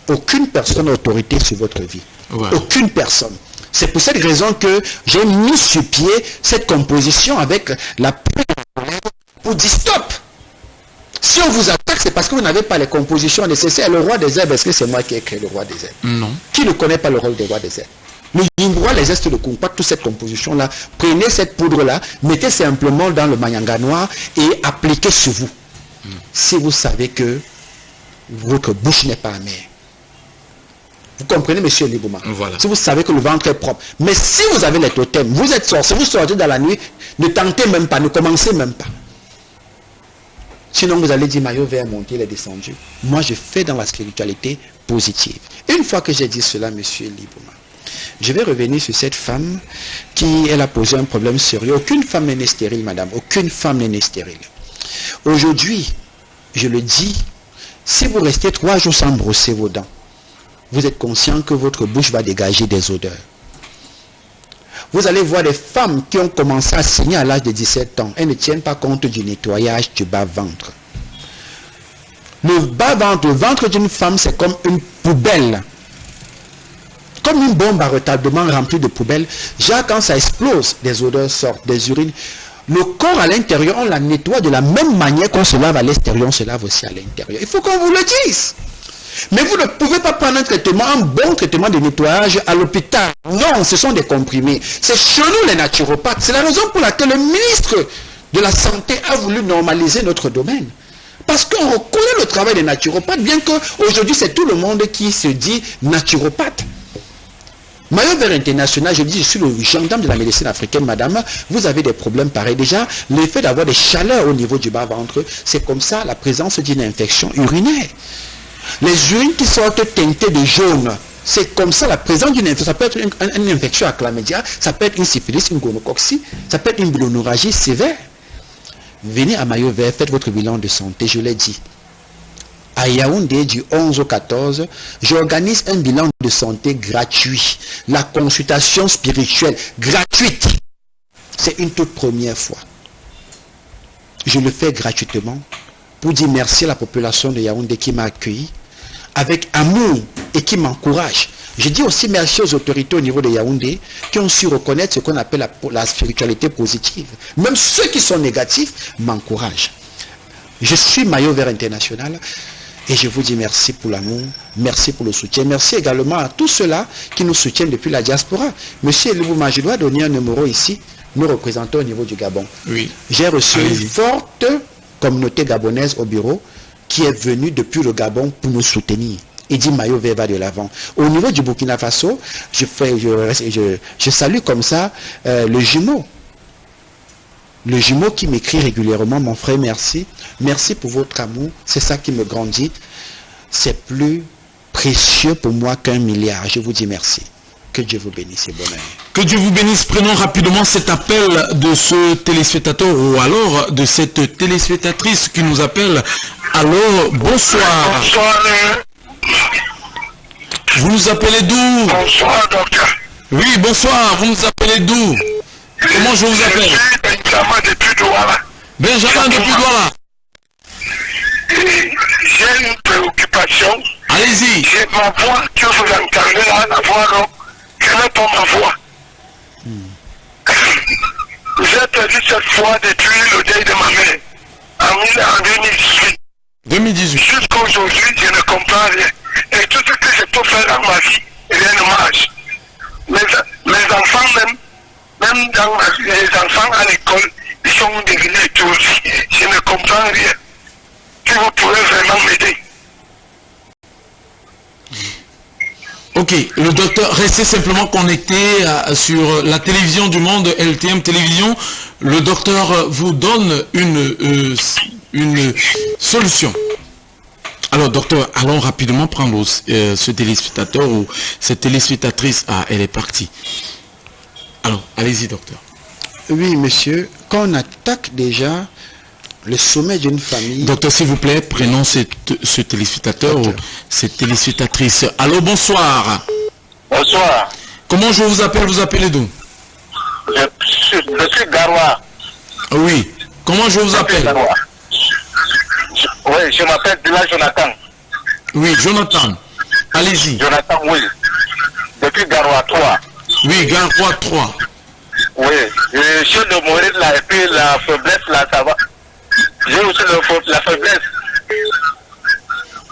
Aucune personne n'a autorité sur votre vie. Ouais. Aucune personne. C'est pour cette raison que j'ai mis sur pied cette composition avec la pour dire stop. Si on vous attaque, c'est parce que vous n'avez pas les compositions nécessaires. Le roi des herbes, est-ce que c'est moi qui ai créé le roi des herbes? Non. Qui ne connaît pas le rôle des rois des herbes? Le Nimbrois, les zestes de kumpa, toute cette composition-là, prenez cette poudre-là, mettez simplement dans le mayanga noir et appliquez sur vous. Si vous savez que votre bouche n'est pas amère. Vous comprenez, monsieur Elibouma? Voilà. Si vous savez que le ventre est propre. Mais si vous avez les totems, vous êtes sorcier, vous sortez dans la nuit, ne tentez même pas, ne commencez même pas. Sinon, vous allez dire, Mayo Vert monter, il est descendu. Moi, je fais dans la spiritualité positive. Une fois que j'ai dit cela, monsieur Elibouma, je vais revenir sur cette femme qui, elle a posé un problème sérieux. Aucune femme n'est stérile, madame. Aucune femme n'est stérile. Aujourd'hui, je le dis, si vous restez 3 jours sans brosser vos dents, vous êtes conscient que votre bouche va dégager des odeurs. Vous allez voir des femmes qui ont commencé à saigner à l'âge de 17 ans. Elles ne tiennent pas compte du nettoyage du bas-ventre. Le bas-ventre, le ventre d'une femme, c'est comme une poubelle. Comme une bombe à retardement remplie de poubelles. Déjà, quand ça explose, des odeurs sortent, des urines. Le corps à l'intérieur, on la nettoie de la même manière qu'on se lave à l'extérieur, on se lave aussi à l'intérieur. Il faut qu'on vous le dise. Mais vous ne pouvez pas prendre un traitement, un bon traitement de nettoyage à l'hôpital. Non, ce sont des comprimés. C'est chez nous les naturopathes. C'est la raison pour laquelle le ministre de la Santé a voulu normaliser notre domaine. Parce qu'on reconnaît le travail des naturopathes, bien qu'aujourd'hui c'est tout le monde qui se dit naturopathe. Mayo Vert International, je dis, je suis le gendarme de la médecine africaine, madame, vous avez des problèmes pareils. Déjà, le fait d'avoir des chaleurs au niveau du bas-ventre, c'est comme ça la présence d'une infection urinaire. Les urines qui sortent teintées de jaune, c'est comme ça la présence d'une infection. Ça peut être une infection à chlamydia, ça peut être une syphilis, une gonococcie, ça peut être une bilonurragie sévère. Venez à Mayo Vert, faites votre bilan de santé, je l'ai dit. À Yaoundé, du 11 au 14, j'organise un bilan de santé gratuit. La consultation spirituelle gratuite. C'est une toute première fois. Je le fais gratuitement pour dire merci à la population de Yaoundé qui m'a accueilli avec amour et qui m'encourage. Je dis aussi merci aux autorités au niveau de Yaoundé qui ont su reconnaître ce qu'on appelle la spiritualité positive. Même ceux qui sont négatifs m'encouragent. Je suis Mayo Vert International. Et je vous dis merci pour l'amour, merci pour le soutien. Merci également à tous ceux-là qui nous soutiennent depuis la diaspora. Monsieur Elibouma, je dois donner un numéro ici nous représentons au niveau du Gabon. Oui. J'ai reçu une forte communauté gabonaise au bureau qui est venue depuis le Gabon pour nous soutenir. Il dit Mayo Vert va de l'avant. Au niveau du Burkina Faso, je salue comme ça le jumeau. Le jumeau qui m'écrit régulièrement, mon frère, merci. Merci pour votre amour. C'est ça qui me grandit. C'est plus précieux pour moi qu'1 milliard. Je vous dis merci. Que Dieu vous bénisse et bonheur. Que Dieu vous bénisse. Prenons rapidement cet appel de ce téléspectateur ou alors de cette téléspectatrice qui nous appelle. Alors, bonsoir. Bonsoir. Vous nous appelez d'où? Bonsoir, docteur. Oui, bonsoir. Vous nous appelez d'où? Comment je vous appelle? Je suis Benjamin depuis Douala. Benjamin depuis Douala. J'ai une préoccupation. Allez-y. J'ai ma voix que vous entendez là, la voix, je n'ai pas ma voix. J'ai perdu cette voix depuis le deuil de ma mère, en 2018. 2018. Jusqu'à aujourd'hui, je ne comprends rien. Et tout ce que je peux faire dans ma vie, rien ne marche. Mes enfants même dans les enfants à l'école, ils sont devenus étourdis. Je ne comprends rien. Si vous pouvez vraiment m'aider. Ok, le docteur, restez simplement connecté sur la télévision du monde, LTM Télévision. Le docteur vous donne une solution. Alors docteur, allons rapidement prendre ce téléspectateur ou cette téléspectatrice. Ah, elle est partie. Alors, allez-y docteur. Oui monsieur, quand on attaque déjà le sommet d'une famille... Docteur, s'il vous plaît, prenons ce téléspectateur ou cette téléspectatrice. Allô, bonsoir. Bonsoir. Comment je vous appelle? Vous appelez d'où? Je suis Garoua. Oui. Comment je vous appelle? Oui, je m'appelle Dila Jonathan. Oui, Jonathan. Allez-y. Jonathan, oui. Depuis Garoua 3. Oui, Garoua 3. Oui, je suis de mourir là et puis la faiblesse là, ça va. J'ai aussi la faiblesse.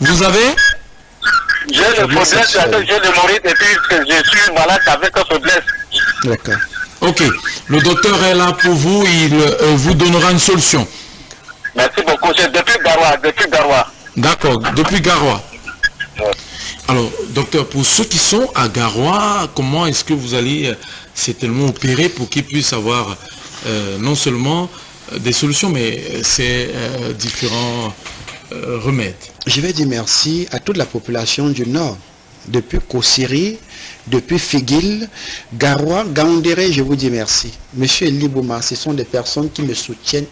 Vous avez? J'ai la faiblesse, j'ai de mourir et puis je suis malade avec la faiblesse. D'accord. Ok, le docteur est là pour vous, il vous donnera une solution. Merci beaucoup, c'est depuis Garoua. D'accord, depuis Garoua. Ouais. Alors, docteur, pour ceux qui sont à Garoua, comment est-ce que vous allez certainement opérer pour qu'ils puissent avoir non seulement des solutions, mais ces différents remèdes? Je vais dire merci à toute la population du Nord, depuis Kossiri, depuis Figuil, Garoua, Gaoundéré, je vous dis merci. Monsieur Libouma, ce sont des personnes qui me soutiennent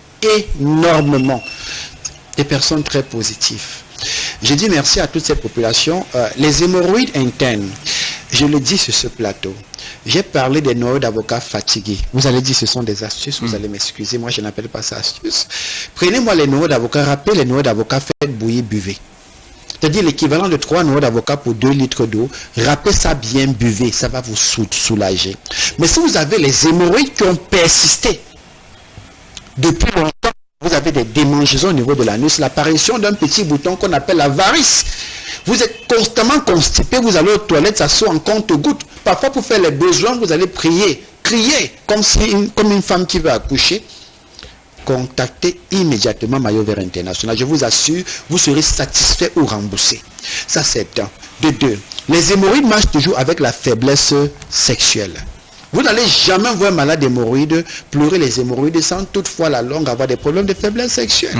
énormément, des personnes très positives. Je dis merci à toutes ces populations. Les hémorroïdes internes, je le dis sur ce plateau, j'ai parlé des noyaux d'avocats fatigués. Vous allez dire ce sont des astuces, vous allez m'excuser, moi je n'appelle pas ça astuce. Prenez-moi les noyaux d'avocats, rappelez les noyaux d'avocats, faites bouillir, buvez. C'est-à-dire l'équivalent de 3 noix d'avocat pour 2 litres d'eau. Râpez ça bien, buvez, ça va vous soulager. Mais si vous avez les hémorroïdes qui ont persisté depuis longtemps, vous avez des démangeaisons au niveau de l'anus, l'apparition d'un petit bouton qu'on appelle la varice. Vous êtes constamment constipé, vous allez aux toilettes, ça sort en compte-gouttes. Parfois pour faire les besoins, vous allez prier, crier, comme une femme qui veut accoucher. Contactez immédiatement Mayo Vert International. Je vous assure, vous serez satisfait ou remboursé. Ça c'est un. De deux, les hémorroïdes marchent toujours avec la faiblesse sexuelle. Vous n'allez jamais voir un malade hémorroïde pleurer les hémorroïdes sans toutefois la longue avoir des problèmes de faiblesse sexuelle.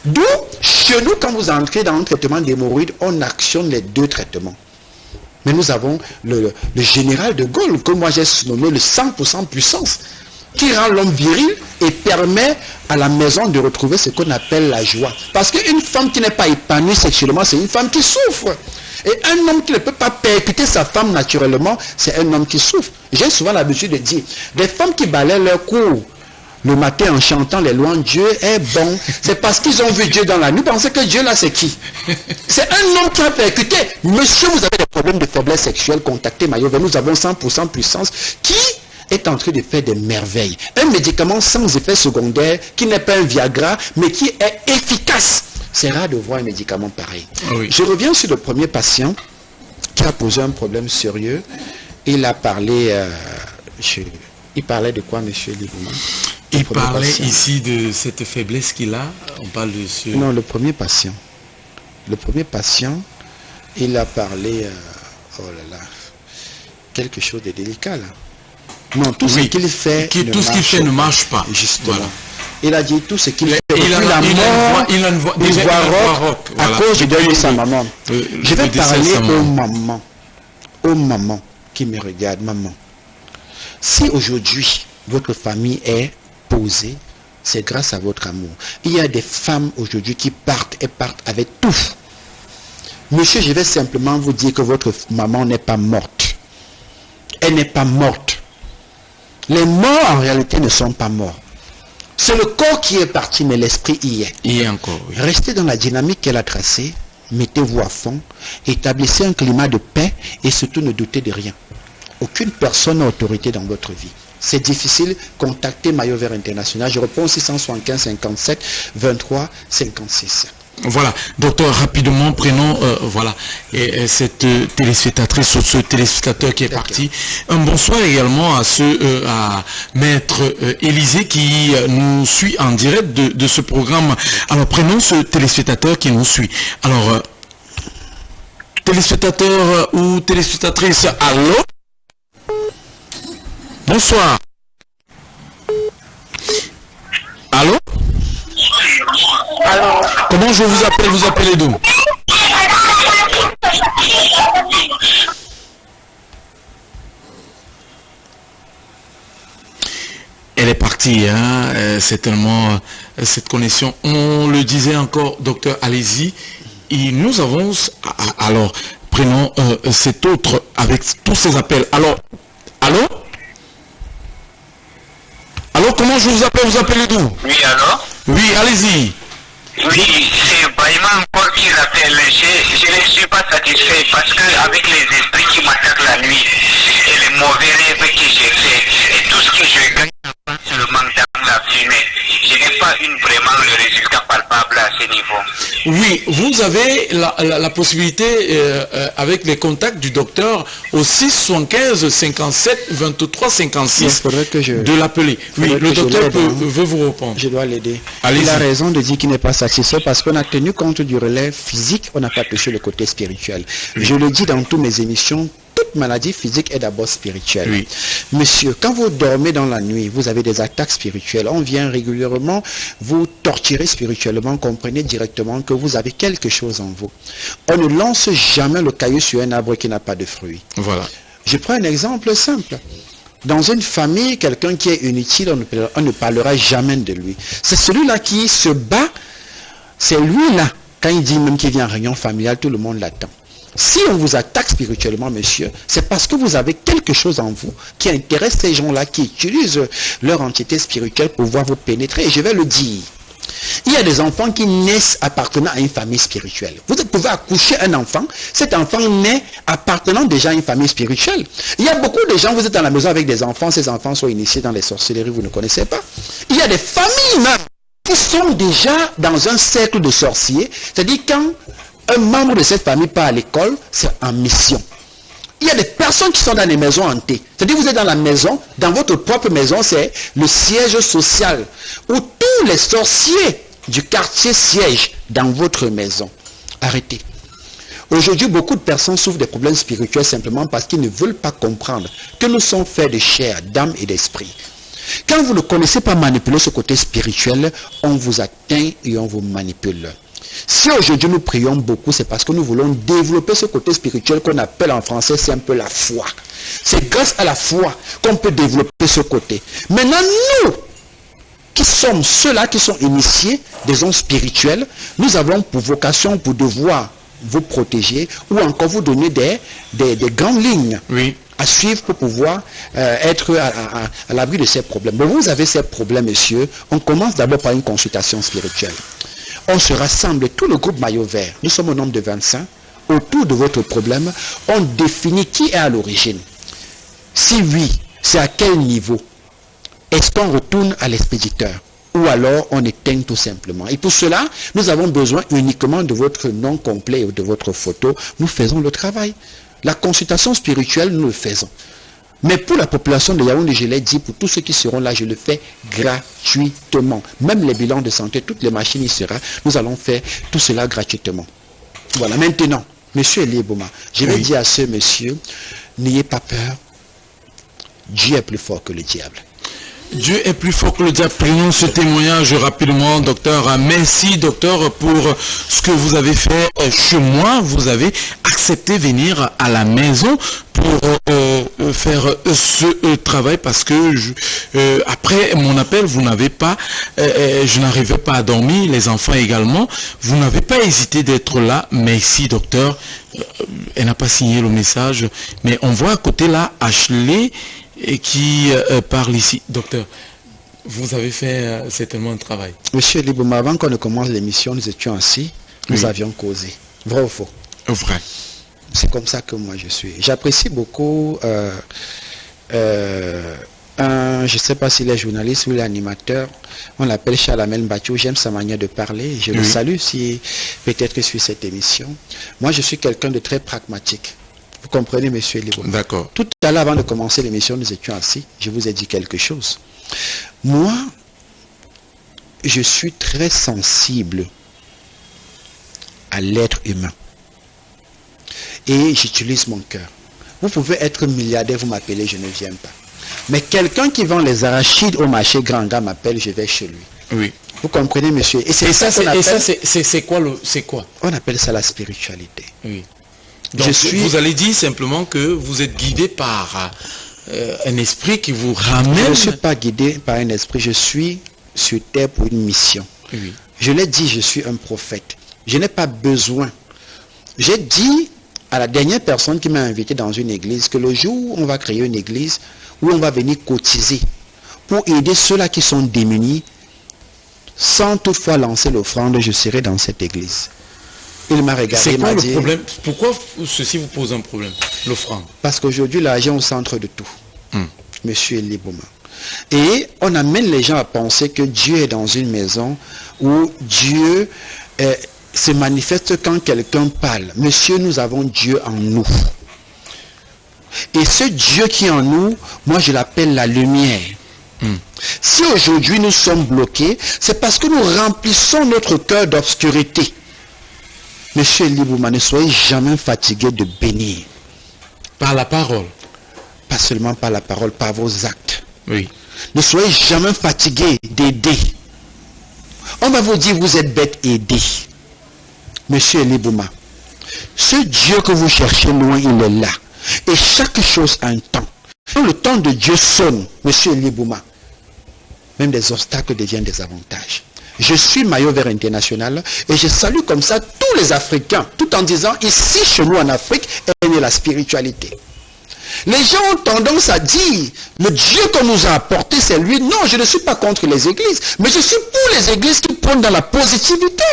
D'où, chez nous, quand vous entrez dans un traitement d'hémorroïdes, on actionne les 2 traitements. Mais nous avons le général de Gaulle, que moi j'ai nommé le 100% puissance, qui rend l'homme viril et permet à la maison de retrouver ce qu'on appelle la joie. Parce qu'une femme qui n'est pas épanouie sexuellement, c'est une femme qui souffre. Et un homme qui ne peut pas percuter sa femme naturellement, c'est un homme qui souffre. J'ai souvent l'habitude de dire, des femmes qui balaient leur cour le matin en chantant les louanges, Dieu est bon, c'est parce qu'ils ont vu Dieu dans la nuit. Pensez que Dieu là c'est qui? C'est un homme qui a percuté. Monsieur, vous avez des problèmes de faiblesse sexuelle, contactez Mayo Vert. Nous avons 100% puissance qui est en train de faire des merveilles. Un médicament sans effet secondaire, qui n'est pas un Viagra, mais qui est efficace. C'est rare de voir un médicament pareil. Oui. Je reviens sur le premier patient qui a posé un problème sérieux. Il a parlé, Il parlait de quoi, monsieur Libouma? Il parlait ici de cette faiblesse qu'il a. On parle de ce... Non, le premier patient. Le premier patient, il a parlé... oh là là, quelque chose de délicat là. Non, tout ce qu'il fait, ne marche pas. Justement. Voilà. Il a dit tout ce qu'il fait. Il a une voix rock à cause de sa maman. Je vais parler aux mamans qui me regardent. Maman, si aujourd'hui votre famille est posée, c'est grâce à votre amour. Il y a des femmes aujourd'hui qui partent avec tout. Monsieur, je vais simplement vous dire que votre maman n'est pas morte. Elle n'est pas morte. Les morts en réalité ne sont pas morts. C'est le corps qui est parti, mais l'esprit y est. Il y est encore, oui. Restez dans la dynamique qu'elle a tracée, mettez-vous à fond, établissez un climat de paix et surtout ne doutez de rien. Aucune personne n'a autorité dans votre vie. C'est difficile, contactez Maillot Vert International. Je réponds 675 57 23 56. Voilà, docteur, rapidement, prenons voilà, cette téléspectatrice ou ce téléspectateur qui est parti. Un bonsoir également à maître Élisée qui nous suit en direct de ce programme. Alors, prenons ce téléspectateur qui nous suit. Alors, téléspectateur ou téléspectatrice, allô? Bonsoir. Allô? Alors, comment je vous appelle? Vous appelez d'où? Elle est partie, hein, certainement, cette connexion. On le disait encore, docteur, allez-y. Et nous avons, alors, prenons cet autre avec tous ces appels. Alors, allô? Allô, comment je vous appelle? Vous appelez d'où? Oui, alors? Oui, allez-y. Oui, c'est Baïman encore qui rappelle. Je ne suis pas satisfait parce que avec les esprits qui m'attaquent la nuit et les mauvais rêves que j'ai fait et tout ce que je gagne seulement dans la fumée, je n'ai pas vraiment le résultat palpable à ce niveau. Oui, vous avez la possibilité avec les contacts du docteur au 675 57 23 56 de l'appeler. Oui, le docteur veut vous répondre. Je dois l'aider. Il a raison de dire qu'il n'est pas satisfait parce qu'on a tenu compte du relais physique, on n'a pas touché le côté spirituel. Oui. Je le dis dans toutes mes émissions, toute maladie physique est d'abord spirituelle. Oui. Monsieur, quand vous dormez dans la nuit, vous avez des attaques spirituelles. On vient régulièrement vous torturer spirituellement. Comprenez directement que vous avez quelque chose en vous. On ne lance jamais le caillou sur un arbre qui n'a pas de fruits. Voilà. Je prends un exemple simple. Dans une famille, quelqu'un qui est inutile, on ne parlera jamais de lui. C'est celui-là qui se bat. C'est lui-là. Quand il dit même qu'il vient en réunion familiale, tout le monde l'attend. Si on vous attaque spirituellement, monsieur, c'est parce que vous avez quelque chose en vous qui intéresse ces gens-là qui utilisent leur entité spirituelle pour pouvoir vous pénétrer. Et je vais le dire. Il y a des enfants qui naissent appartenant à une famille spirituelle. Vous pouvez accoucher un enfant, cet enfant naît appartenant déjà à une famille spirituelle. Il y a beaucoup de gens, vous êtes à la maison avec des enfants, ces enfants sont initiés dans les sorcelleries, vous ne connaissez pas. Il y a des familles même qui sont déjà dans un cercle de sorciers, c'est-à-dire quand un membre de cette famille part à l'école, c'est en mission. Il y a des personnes qui sont dans les maisons hantées. C'est-à-dire vous êtes dans la maison, dans votre propre maison, c'est le siège social, où tous les sorciers du quartier siègent dans votre maison. Arrêtez. Aujourd'hui, beaucoup de personnes souffrent des problèmes spirituels simplement parce qu'ils ne veulent pas comprendre que nous sommes faits de chair, d'âme et d'esprit. Quand vous ne connaissez pas manipuler ce côté spirituel, on vous atteint et on vous manipule. Si aujourd'hui nous prions beaucoup, c'est parce que nous voulons développer ce côté spirituel qu'on appelle en français, c'est un peu la foi. C'est grâce à la foi qu'on peut développer ce côté. Maintenant, nous, qui sommes ceux-là qui sont initiés des ondes spirituelles, nous avons pour vocation, pour devoir vous protéger ou encore vous donner des grandes lignes. Oui. À suivre pour pouvoir être à l'abri de ces problèmes. Mais vous avez ces problèmes, monsieur. On commence d'abord par une consultation spirituelle. On se rassemble, tout le groupe Maillot Vert, nous sommes au nombre de 25, autour de votre problème, on définit qui est à l'origine. Si oui, c'est à quel niveau? Est-ce qu'on retourne à l'expéditeur? Ou alors on éteint tout simplement. Et pour cela, nous avons besoin uniquement de votre nom complet ou de votre photo. Nous faisons le travail. La consultation spirituelle, nous le faisons. Mais pour la population de Yaoundé, je l'ai dit, pour tous ceux qui seront là, je le fais gratuitement. Même les bilans de santé, toutes les machines y seront. Nous allons faire tout cela gratuitement. Voilà, maintenant, monsieur Elie Bouma, je vais dire à ce monsieur, n'ayez pas peur. Dieu est plus fort que le diable. Dieu est plus fort que le diable. Prenons ce témoignage rapidement, docteur. Merci, docteur, pour ce que vous avez fait chez moi. Vous avez accepté venir à la maison pour faire ce travail parce que après mon appel, vous n'avez pas, je n'arrivais pas à dormir, les enfants également. Vous n'avez pas hésité d'être là. Merci, docteur. Elle n'a pas signé le message, mais on voit à côté là, Ashley, et qui parle ici. Docteur, vous avez fait certainement un travail. Monsieur Libouma, avant qu'on ne commence l'émission, nous étions assis, nous avions causé. Vrai ou faux? Vrai. C'est comme ça que moi je suis. J'apprécie beaucoup je ne sais pas s'il est journaliste ou il est animateur, on l'appelle Chalamel Mbachou, j'aime sa manière de parler, je le salue si peut-être que suit cette émission. Moi je suis quelqu'un de très pragmatique. Vous comprenez, monsieur Libo? D'accord. Tout à l'heure, avant de commencer l'émission, nous étions assis. Je vous ai dit quelque chose. Moi, je suis très sensible à l'être humain. Et j'utilise mon cœur. Vous pouvez être milliardaire, vous m'appelez, je ne viens pas. Mais quelqu'un qui vend les arachides au marché Granda m'appelle, je vais chez lui. Oui. Vous comprenez, monsieur? Et c'est ça, c'est quoi on appelle ça la spiritualité. Oui. Donc, vous allez dire simplement que vous êtes guidé par un esprit qui vous ramène. Je ne suis pas guidé par un esprit, je suis sur terre pour une mission. Oui. Je l'ai dit, je suis un prophète. Je n'ai pas besoin. J'ai dit à la dernière personne qui m'a invité dans une église que le jour où on va créer une église, où on va venir cotiser pour aider ceux-là qui sont démunis, sans toutefois lancer l'offrande, je serai dans cette église. Il m'a regardé, il m'a dit... Problème? Pourquoi ceci vous pose un problème, l'offrande? Parce qu'aujourd'hui, l'argent est au centre de tout. Monsieur Elie Bouma. Et on amène les gens à penser que Dieu est dans une maison où Dieu se manifeste quand quelqu'un parle. Monsieur, nous avons Dieu en nous. Et ce Dieu qui est en nous, moi je l'appelle la lumière. Si aujourd'hui nous sommes bloqués, c'est parce que nous remplissons notre cœur d'obscurité. Monsieur Elie Bouma, ne soyez jamais fatigué de bénir. Par la parole. Pas seulement par la parole, par vos actes. Oui. Ne soyez jamais fatigué d'aider. On va vous dire, vous êtes bête, aidez. Monsieur Elie Bouma, ce Dieu que vous cherchez loin, il est là. Et chaque chose a un temps. Quand le temps de Dieu sonne, monsieur Elie Bouma, même des obstacles deviennent des avantages. Je suis maillot vert international et je salue comme ça tous les Africains, tout en disant, ici chez nous en Afrique, est née la spiritualité. Les gens ont tendance à dire, le Dieu qu'on nous a apporté, c'est lui. Non, je ne suis pas contre les églises, mais je suis pour les églises qui prennent dans la positivité.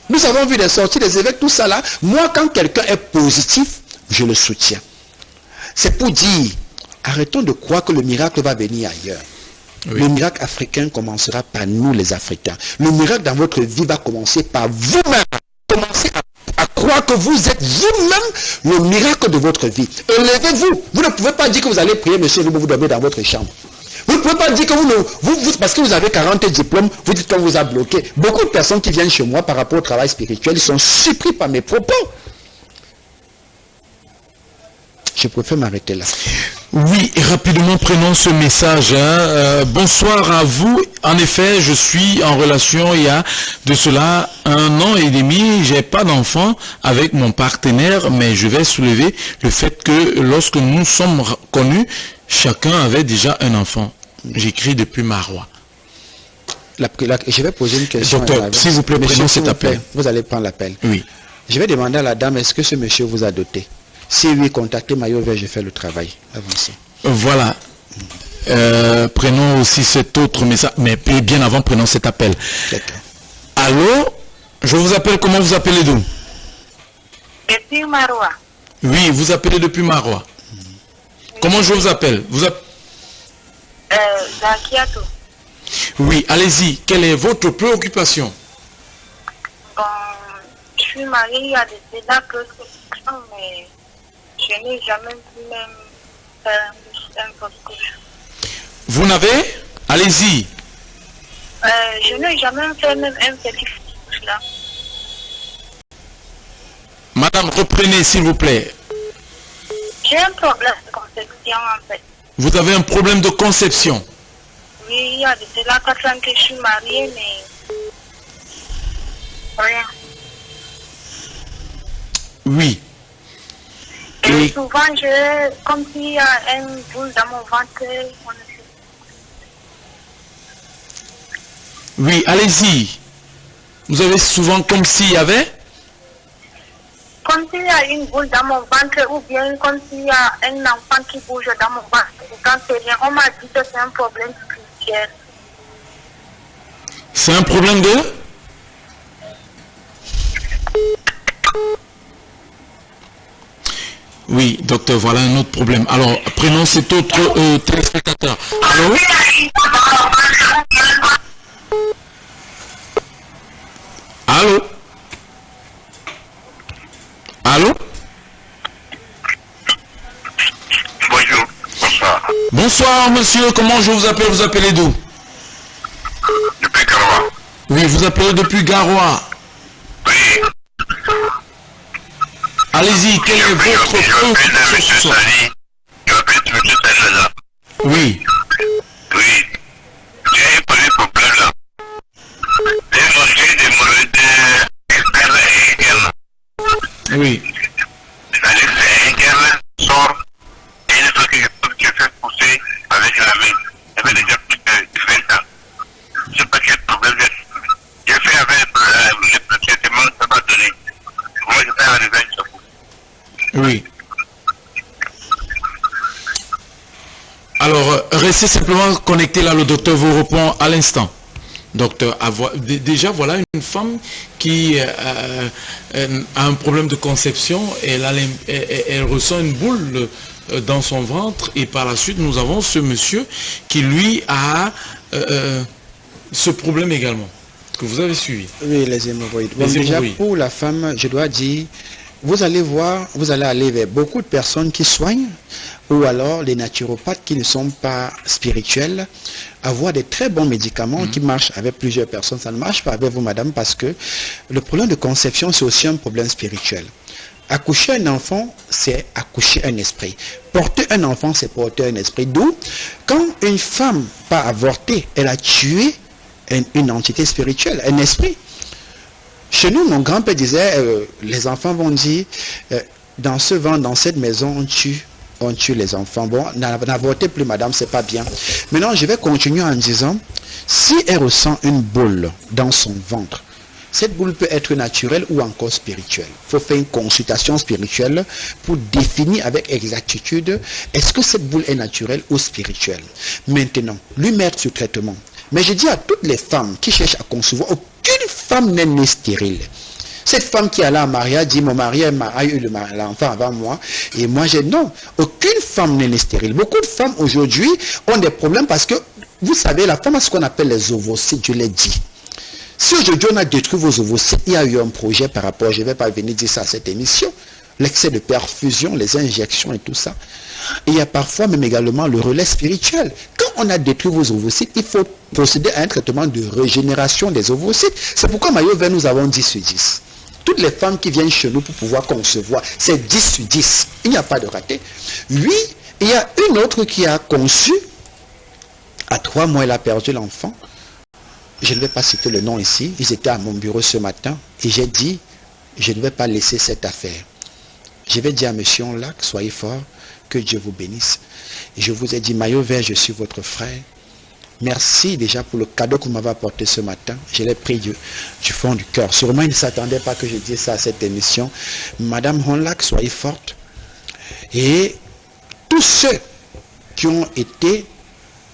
Nous avons vu des sorties des évêques, tout ça là. Moi, quand quelqu'un est positif, je le soutiens. C'est pour dire, arrêtons de croire que le miracle va venir ailleurs. Oui. Le miracle africain commencera par nous les Africains. Le miracle dans votre vie va commencer par vous-même. Commencez à croire que vous êtes vous-même le miracle de votre vie. Élevez-vous. Vous ne pouvez pas dire que vous allez prier, monsieur, vous dormez dans votre chambre. Vous ne pouvez pas dire que vous parce que vous avez 40 diplômes, vous dites qu'on vous a bloqué. Beaucoup de personnes qui viennent chez moi par rapport au travail spirituel, ils sont surpris par mes propos. Je préfère m'arrêter là. Oui, et rapidement prenons ce message. Bonsoir à vous. En effet, je suis en relation il y a de cela 1 an et demi. J'ai pas d'enfant avec mon partenaire, mais je vais soulever le fait que lorsque nous sommes connus, chacun avait déjà un enfant. J'écris depuis Marois. Je vais poser une question. Docteur, s'il vous plaît, prenez cet appel. Vous allez prendre l'appel. Oui. Je vais demander à la dame, est-ce que ce monsieur vous a doté? Si oui, contactez Maillot Vert, je fais le travail. Avancez. Voilà. Prenons aussi cet autre message, mais bien avant, prenons cet appel. Allô? Je vous appelle, comment vous appelez d'où? Depuis Marois. Oui, vous appelez depuis Marois. Comment je vous appelle? Zakiato. Oui, allez-y. Quelle est votre préoccupation? Bon, je suis mariée il y a déjà presque 5 ans, mais je n'ai jamais vu même faire un fausse couche. Vous n'avez? Allez-y. Je n'ai jamais fait même un petit fausse couche là. Madame, reprenez s'il vous plaît. J'ai un problème de conception en fait. Vous avez un problème de conception? Oui, il y a de cela 4 ans que je suis mariée, mais rien. Oui. Et souvent, comme s'il y a un boule dans mon ventre, on ne sait. Oui, allez-y. Vous avez souvent comme s'il y avait? Comme s'il y a une boule dans mon ventre ou bien comme s'il y a un enfant qui bouge dans mon ventre. Quand c'est rien, on m'a dit que c'est un problème spirituel. C'est un problème de? Oui, docteur, voilà un autre problème. Alors, prenons cet autre téléspectateur. Allô? Allô? Allô? Bonjour, bonsoir. Bonsoir, monsieur. Comment je vous appelle? Vous appelez d'où? Depuis Garoua. Oui, vous appelez depuis Garoua. Oui. Allez-y, quel est votre préoccupation ce soir? Je m'appelle M. Sali là. Oui. Oui. J'ai pas de problème là. J'ai demandé de Oui. Elle sort et une fois que je fais pousser avec la main. Ça fait déjà plus de 20 ans. Je ne sais pas quel problème j'ai fait avec le traitement, ça va donner. Moi, je fais un réveil sur vous. Oui. Alors, restez simplement connecté là, le docteur vous répond à l'instant. Docteur, déjà voilà une femme qui a un problème de conception, elle ressent une boule dans son ventre et par la suite nous avons ce monsieur qui lui a ce problème également, que vous avez suivi. Oui, les hémorroïdes. Bon, déjà pour la femme, je dois dire, vous allez voir, vous allez aller vers beaucoup de personnes qui soignent ou alors les naturopathes qui ne sont pas spirituels, avoir des très bons médicaments qui marchent avec plusieurs personnes. Ça ne marche pas avec vous, madame, parce que le problème de conception, c'est aussi un problème spirituel. Accoucher un enfant, c'est accoucher un esprit. Porter un enfant, c'est porter un esprit. D'où, quand une femme pas avorté, elle a tué une entité spirituelle, un esprit. Chez nous, mon grand-père disait, les enfants vont dire, dans ce vent, dans cette maison, on tue les enfants. Bon, n'avortez plus, madame, c'est pas bien. Maintenant, je vais continuer en disant, si elle ressent une boule dans son ventre, cette boule peut être naturelle ou encore spirituelle. Il faut faire une consultation spirituelle pour définir avec exactitude est-ce que cette boule est naturelle ou spirituelle. Maintenant, lui mettre sur traitement. Mais je dis à toutes les femmes qui cherchent à concevoir, aucune femme n'est née stérile. Cette femme qui est allée en mariage dit mon mari a eu l'enfant avant moi et moi j'ai non. Aucune femme n'est née stérile. Beaucoup de femmes aujourd'hui ont des problèmes parce que vous savez la femme a ce qu'on appelle les ovocytes, je l'ai dit. Si aujourd'hui on a détruit vos ovocytes, il y a eu un projet par rapport, je ne vais pas venir dire ça à cette émission, l'excès de perfusion, les injections et tout ça. Et il y a parfois même également le relais spirituel. Quand on a détruit vos ovocytes, il faut procéder à un traitement de régénération des ovocytes. C'est pourquoi Mayo Vert, nous avons 10 sur 10. Toutes les femmes qui viennent chez nous pour pouvoir concevoir, c'est 10 sur 10. Il n'y a pas de raté. Oui, il y a une autre qui a conçu. À 3 mois, elle a perdu l'enfant. Je ne vais pas citer le nom ici. Ils étaient à mon bureau ce matin. Et j'ai dit, je ne vais pas laisser cette affaire. Je vais dire à M. Onlac, soyez fort, que Dieu vous bénisse. Et je vous ai dit, Mayo Vert, je suis votre frère. Merci déjà pour le cadeau que vous m'avez apporté ce matin. Je l'ai pris du fond du cœur. Sûrement, il ne s'attendait pas que je dise ça à cette émission. Madame Onlac, soyez forte. Et tous ceux qui ont été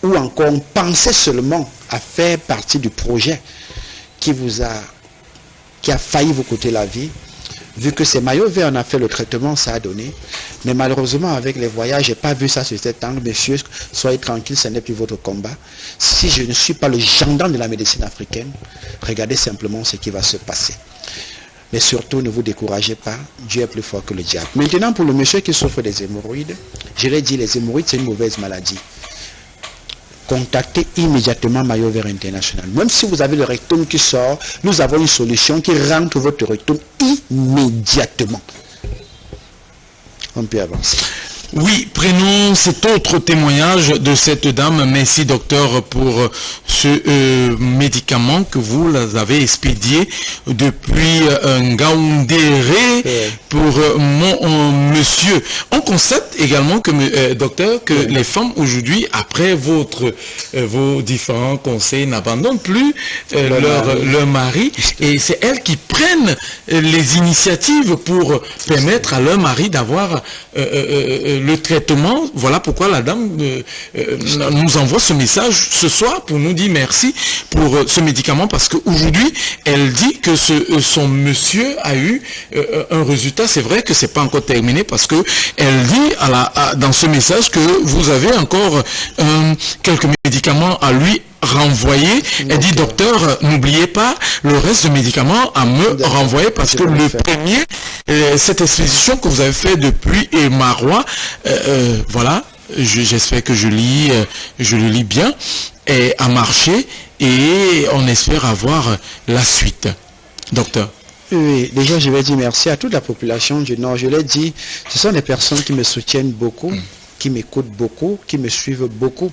ou encore ont pensé seulement à faire partie du projet qui a failli vous coûter la vie, vu que c'est Mayo Vert, on a fait le traitement, ça a donné. Mais malheureusement, avec les voyages, je n'ai pas vu ça sur cet angle. Messieurs, soyez tranquilles, ce n'est plus votre combat. Si je ne suis pas le gendarme de la médecine africaine, regardez simplement ce qui va se passer. Mais surtout, ne vous découragez pas. Dieu est plus fort que le diable. Maintenant, pour le monsieur qui souffre des hémorroïdes, je l'ai dit, les hémorroïdes, c'est une mauvaise maladie. Contactez immédiatement Maillot Vert International. Même si vous avez le rectum qui sort, nous avons une solution qui rentre votre rectum immédiatement. On peut avancer. Oui, prenons cet autre témoignage de cette dame. Merci docteur pour ce médicament que vous avez expédié depuis Ngaoundéré pour mon monsieur. On constate également que docteur, que les femmes aujourd'hui, après vos différents conseils, n'abandonnent plus leur mari, et c'est elles qui prennent les initiatives pour permettre à leur mari d'avoir le traitement. Voilà pourquoi la dame nous envoie ce message ce soir pour nous dire merci pour ce médicament, parce qu'aujourd'hui elle dit que son monsieur a eu un résultat. C'est vrai que c'est pas encore terminé, parce que elle dit dans ce message que vous avez encore quelques médicaments à lui renvoyer. Elle dit docteur, n'oubliez pas le reste de médicaments à me renvoyer, parce que le premier, cette expédition que vous avez fait depuis Marois, voilà, j'espère que je le lis bien, et a marché, et on espère avoir la suite. Docteur. Oui, déjà je vais dire merci à toute la population du Nord. Je l'ai dit, ce sont des personnes qui me soutiennent beaucoup, qui m'écoutent beaucoup, qui me suivent beaucoup.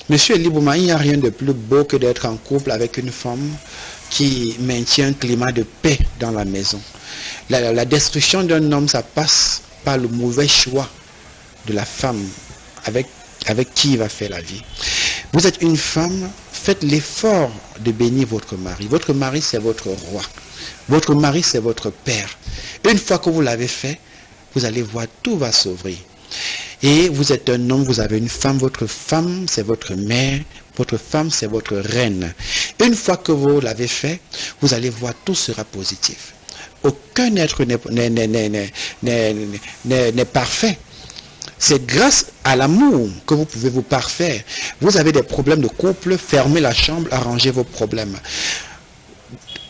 Monsieur Elibouma, il n'y a rien de plus beau que d'être en couple avec une femme qui maintient un climat de paix dans la maison. La destruction d'un homme, ça passe par le mauvais choix de la femme avec qui il va faire la vie. Vous êtes une femme, faites l'effort de bénir votre mari. Votre mari, c'est votre roi. Votre mari, c'est votre père. Une fois que vous l'avez fait, vous allez voir, tout va s'ouvrir. Et vous êtes un homme, vous avez une femme, votre femme c'est votre mère, votre femme c'est votre reine. Une fois que vous l'avez fait, vous allez voir, tout sera positif. Aucun être n'est parfait. C'est grâce à l'amour que vous pouvez vous parfaire. Vous avez des problèmes de couple, fermez la chambre, arrangez vos problèmes.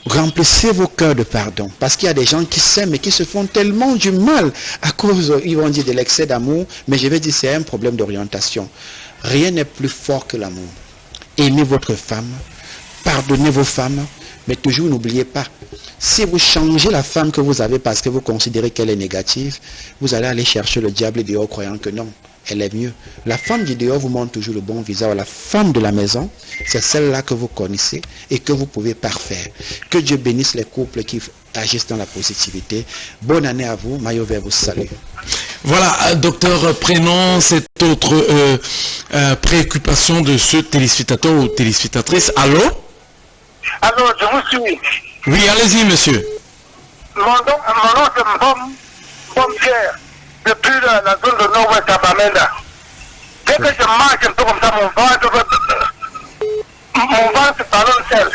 Remplissez vos cœurs de pardon, parce qu'il y a des gens qui s'aiment et qui se font tellement du mal à cause, ils vont dire, de l'excès d'amour, mais je vais dire c'est un problème d'orientation. Rien n'est plus fort que l'amour. Aimez votre femme, pardonnez vos femmes, mais toujours n'oubliez pas, si vous changez la femme que vous avez parce que vous considérez qu'elle est négative, vous allez aller chercher le diable dehors croyant que non, elle est mieux. La femme du dehors vous montre toujours le bon visage. La femme de la maison, c'est celle-là que vous connaissez et que vous pouvez parfaire. Que Dieu bénisse les couples qui agissent dans la positivité. Bonne année à vous. Maillot Vert vous salue. Voilà, docteur, prenons cette autre préoccupation de ce téléspectateur ou téléspectatrice. Allô? Allô, je vous suis. Oui, allez-y, monsieur. Mon nom c'est Bom Pierre. Depuis la zone de Nord-Ouest à Bamenda. Dès que je marche un peu comme ça, mon ventre ballonne seul.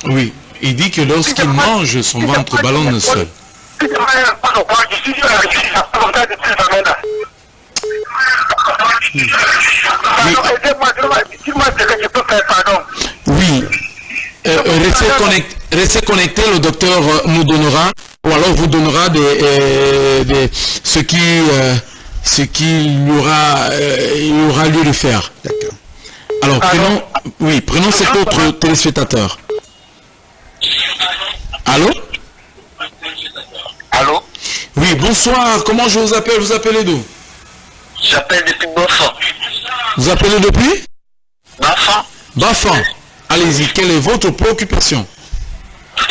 Oui, il dit que lorsqu'il mange, son ventre ballonne seul. Si je mange un peu de quoi, je suis comme ça depuis Bamenda. Pardon, aidez-moi, dites-moi ce que je peux faire, pardon. Oui. Restez connecté, le docteur nous donnera, ou alors vous donnera ce qu'il y aura lieu de faire. D'accord. Alors prenons cet autre téléspectateur. Allô? Allô? Oui, bonsoir, comment je vous appelle? Vous appelez d'où? J'appelle depuis Bafan. Vous appelez depuis? Bafan. Bafan. Allez-y, quelle est votre préoccupation? Un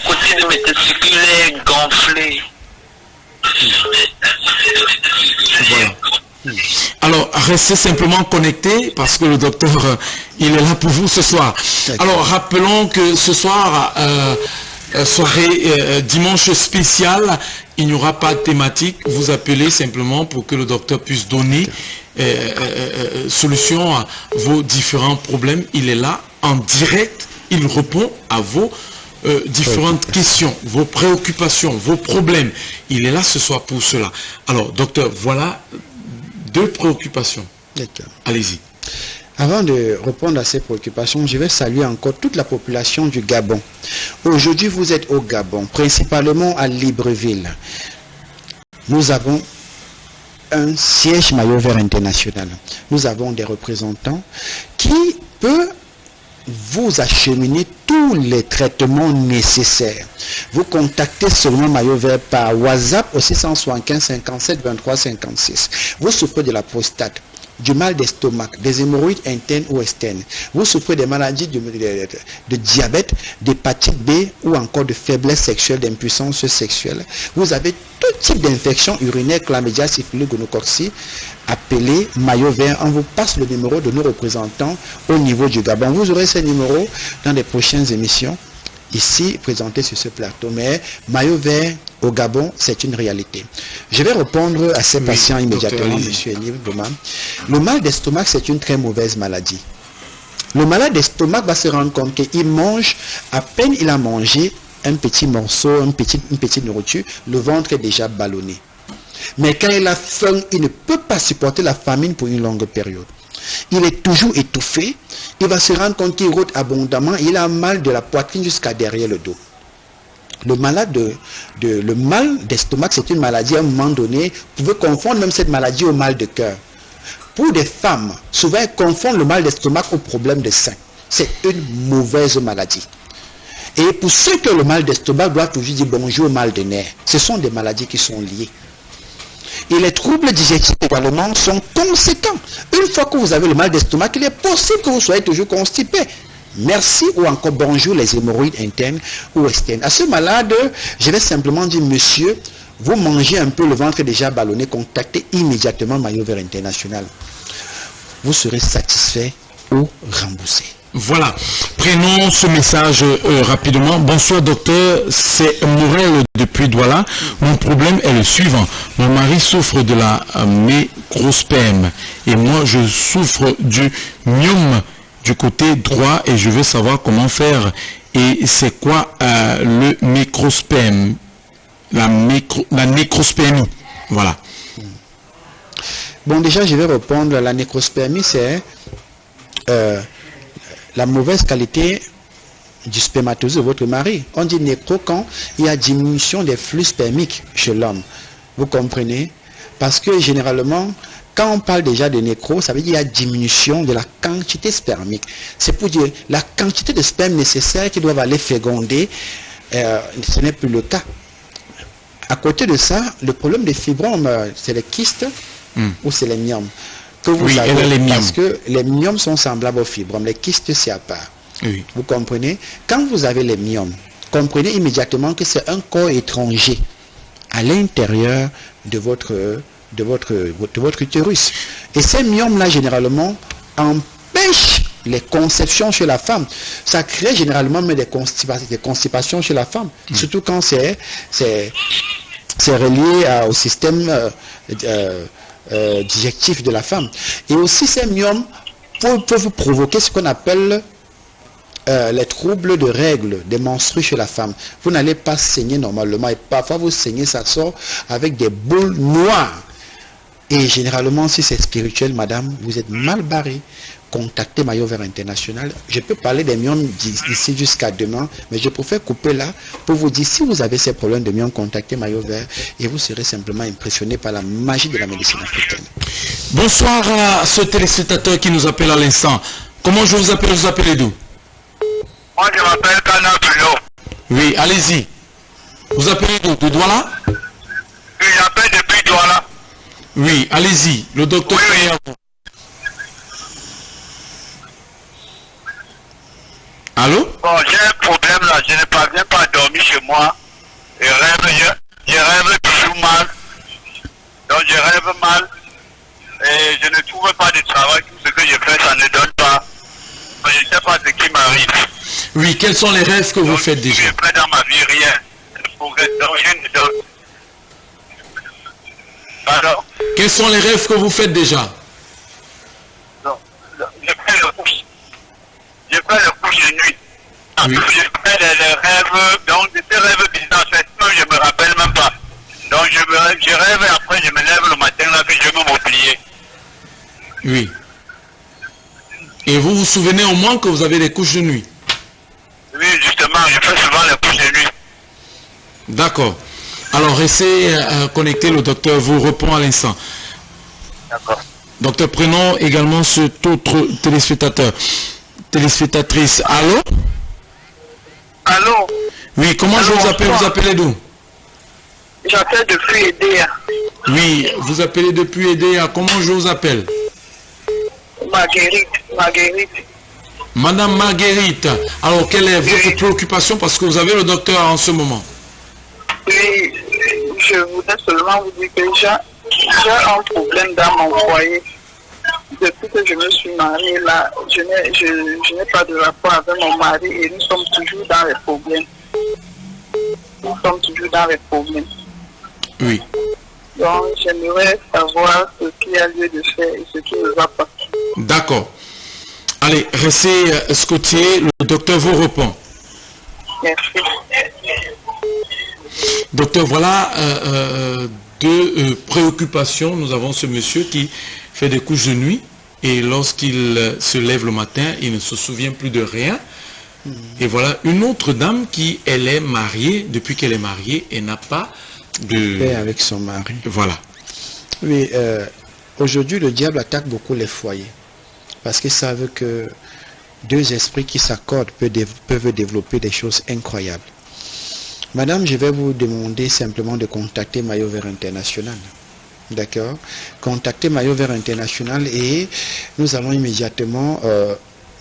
côté de mes testicules est gonflé. Voilà. Alors, restez simplement connectés parce que le docteur, il est là pour vous ce soir. Alors, rappelons que ce soir, soirée dimanche spéciale, il n'y aura pas de thématique. Vous appelez simplement pour que le docteur puisse donner solution à vos différents problèmes. Il est là en direct, il répond à vos différentes questions, vos préoccupations, vos problèmes. Il est là ce soir pour cela. Alors, docteur, voilà 2 préoccupations. D'accord. Allez-y. Avant de répondre à ces préoccupations, je vais saluer encore toute la population du Gabon. Aujourd'hui, vous êtes au Gabon, principalement à Libreville. Nous avons un siège maillot vert international. Nous avons des représentants qui peuvent vous acheminer tous les traitements nécessaires. Vous contactez seulement maillot vert par WhatsApp au 675 57 23 56. Vous souffrez de la prostate, du mal d'estomac, des hémorroïdes internes ou externes. Vous souffrez des maladies de diabète, d'hépatite B ou encore de faiblesse sexuelle, d'impuissance sexuelle. Vous avez tout type d'infection urinaire, chlamydia, syphilis, gonococcie. Appelez maillot vert. On vous passe le numéro de nos représentants au niveau du Gabon. Vous aurez ces numéros dans les prochaines émissions ici présentés sur ce plateau. Mais maillot vert au Gabon, c'est une réalité. Je vais répondre à ces patients immédiatement, M. Elie Boma. Le mal d'estomac, c'est une très mauvaise maladie. Le malade d'estomac va se rendre compte qu'il mange, à peine il a mangé un petit morceau, une petite nourriture, le ventre est déjà ballonné. Mais quand il a faim, il ne peut pas supporter la famine pour une longue période. Il est toujours étouffé, il va se rendre compte qu'il rôde abondamment, il a mal de la poitrine jusqu'à derrière le dos. Le mal d'estomac, c'est une maladie à un moment donné, vous pouvez confondre même cette maladie au mal de cœur. Pour des femmes, souvent elles confondent le mal d'estomac au problème de sein. C'est une mauvaise maladie. Et pour ceux qui ont le mal d'estomac, doivent toujours dire bonjour au mal de nerfs. Ce sont des maladies qui sont liées. Et les troubles digestifs également sont conséquents. Une fois que vous avez le mal d'estomac, il est possible que vous soyez toujours constipé. Merci ou encore bonjour les hémorroïdes internes ou externes. À ce malade, je vais simplement dire, monsieur, vous mangez un peu, le ventre déjà ballonné, contactez immédiatement maillot vert international. Vous serez satisfait ou remboursé. Voilà, prenons ce message rapidement. Bonsoir docteur, c'est Morel depuis Douala. Mon problème est le suivant. Mon mari souffre de la microsperme et moi je souffre du myome du côté droit et je veux savoir comment faire. Et c'est quoi le microsperme, la nécrospermie? Voilà. Bon, déjà je vais répondre. La nécrospermie, c'est la mauvaise qualité du spermatozoïde de votre mari. On dit nécro quand il y a diminution des flux spermiques chez l'homme. Vous comprenez? Parce que généralement, quand on parle déjà de nécro, ça veut dire qu'il y a diminution de la quantité spermique. C'est pour dire la quantité de sperme nécessaire qui doivent aller féconder, ce n'est plus le cas. À côté de ça, le problème des fibromes, c'est les kystes ou c'est les myomes que vous avez, parce que les myomes sont semblables aux fibromes, les kystes c'est à part. Oui. Vous comprenez? Quand vous avez les myomes, comprenez immédiatement que c'est un corps étranger à l'intérieur de votre utérus. Et ces myomes-là, généralement, empêchent les conceptions chez la femme. Ça crée généralement des constipations chez la femme, surtout quand c'est relié au système digestif de la femme. Et aussi ces myomes peuvent provoquer ce qu'on appelle les troubles de règles, des menstrues chez la femme. Vous n'allez pas saigner normalement et parfois vous saignez, ça sort avec des boules noires. Et généralement, si c'est spirituel, madame, vous êtes mal barré. Contactez Maillot Vert International. Je peux parler des myomes d'ici jusqu'à demain, mais je préfère couper là pour vous dire, si vous avez ces problèmes de myomes, contactez Maillot Vert et vous serez simplement impressionné par la magie de la médecine africaine. Bonsoir à ce téléspectateur qui nous appelle à l'instant. Comment je vous appelle? Vous appelez d'où? Moi, je m'appelle Kana Bulo. Oui, allez-y. Vous appelez d'où? De Douala? Oui, j'appelle depuis Douala. Oui, allez-y. Le docteur est à vous. Allô? Bon, j'ai un problème là, je ne parviens pas à dormir chez moi. Je rêve toujours mal. Donc je rêve mal. Et je ne trouve pas de travail. Tout ce que je fais, ça ne donne pas. Je ne sais pas ce qui m'arrive. Oui, quels sont les rêves que vous faites déjà? Je ne fais dans ma vie rien. Donc je ne donne. Alors? Quels sont les rêves que vous faites déjà? Non, je fais le couche. Je fais le couche de nuit. Oui. Je fais les rêves, donc ces rêves bizarres, je ne me rappelle même pas. Donc je rêve et après je me lève le matin là que je vais m'oublier. Oui. Et vous vous souvenez au moins que vous avez des couches de nuit? Oui, justement, je fais souvent les couches de nuit. D'accord. Alors, restez connecté, le docteur vous répond à l'instant. D'accord. Docteur, prenons également cet autre téléspectatrice. Allô? Allô? Oui, comment Allô, je vous appelle? Vous appelez d'où? J'appelle depuis Edea. Oui, vous appelez depuis Edea. Comment je vous appelle? Marguerite. Madame Marguerite, alors quelle est votre préoccupation parce que vous avez le docteur en ce moment? Oui, je voudrais seulement vous dire que j'ai un problème dans mon foyer. Depuis que je me suis mariée, là, je n'ai pas de rapport avec mon mari et nous sommes toujours dans les problèmes. Oui. Donc, j'aimerais savoir ce qu'il y a lieu de faire et ce qui ne va pas. D'accord. Allez, restez scotché, le docteur vous répond. Merci. Docteur, voilà deux préoccupations. Nous avons ce monsieur qui fait des couches de nuit et lorsqu'il se lève le matin, il ne se souvient plus de rien. Et voilà une autre dame qui, elle est mariée, depuis qu'elle est mariée, elle n'a pas de... Paix avec son mari. Voilà. Oui, aujourd'hui, le diable attaque beaucoup les foyers. Parce qu'ils savent que deux esprits qui s'accordent peuvent développer des choses incroyables. Madame, je vais vous demander simplement de contacter Maillot Vert International. D'accord? Contactez Maillot Vert International et nous allons immédiatement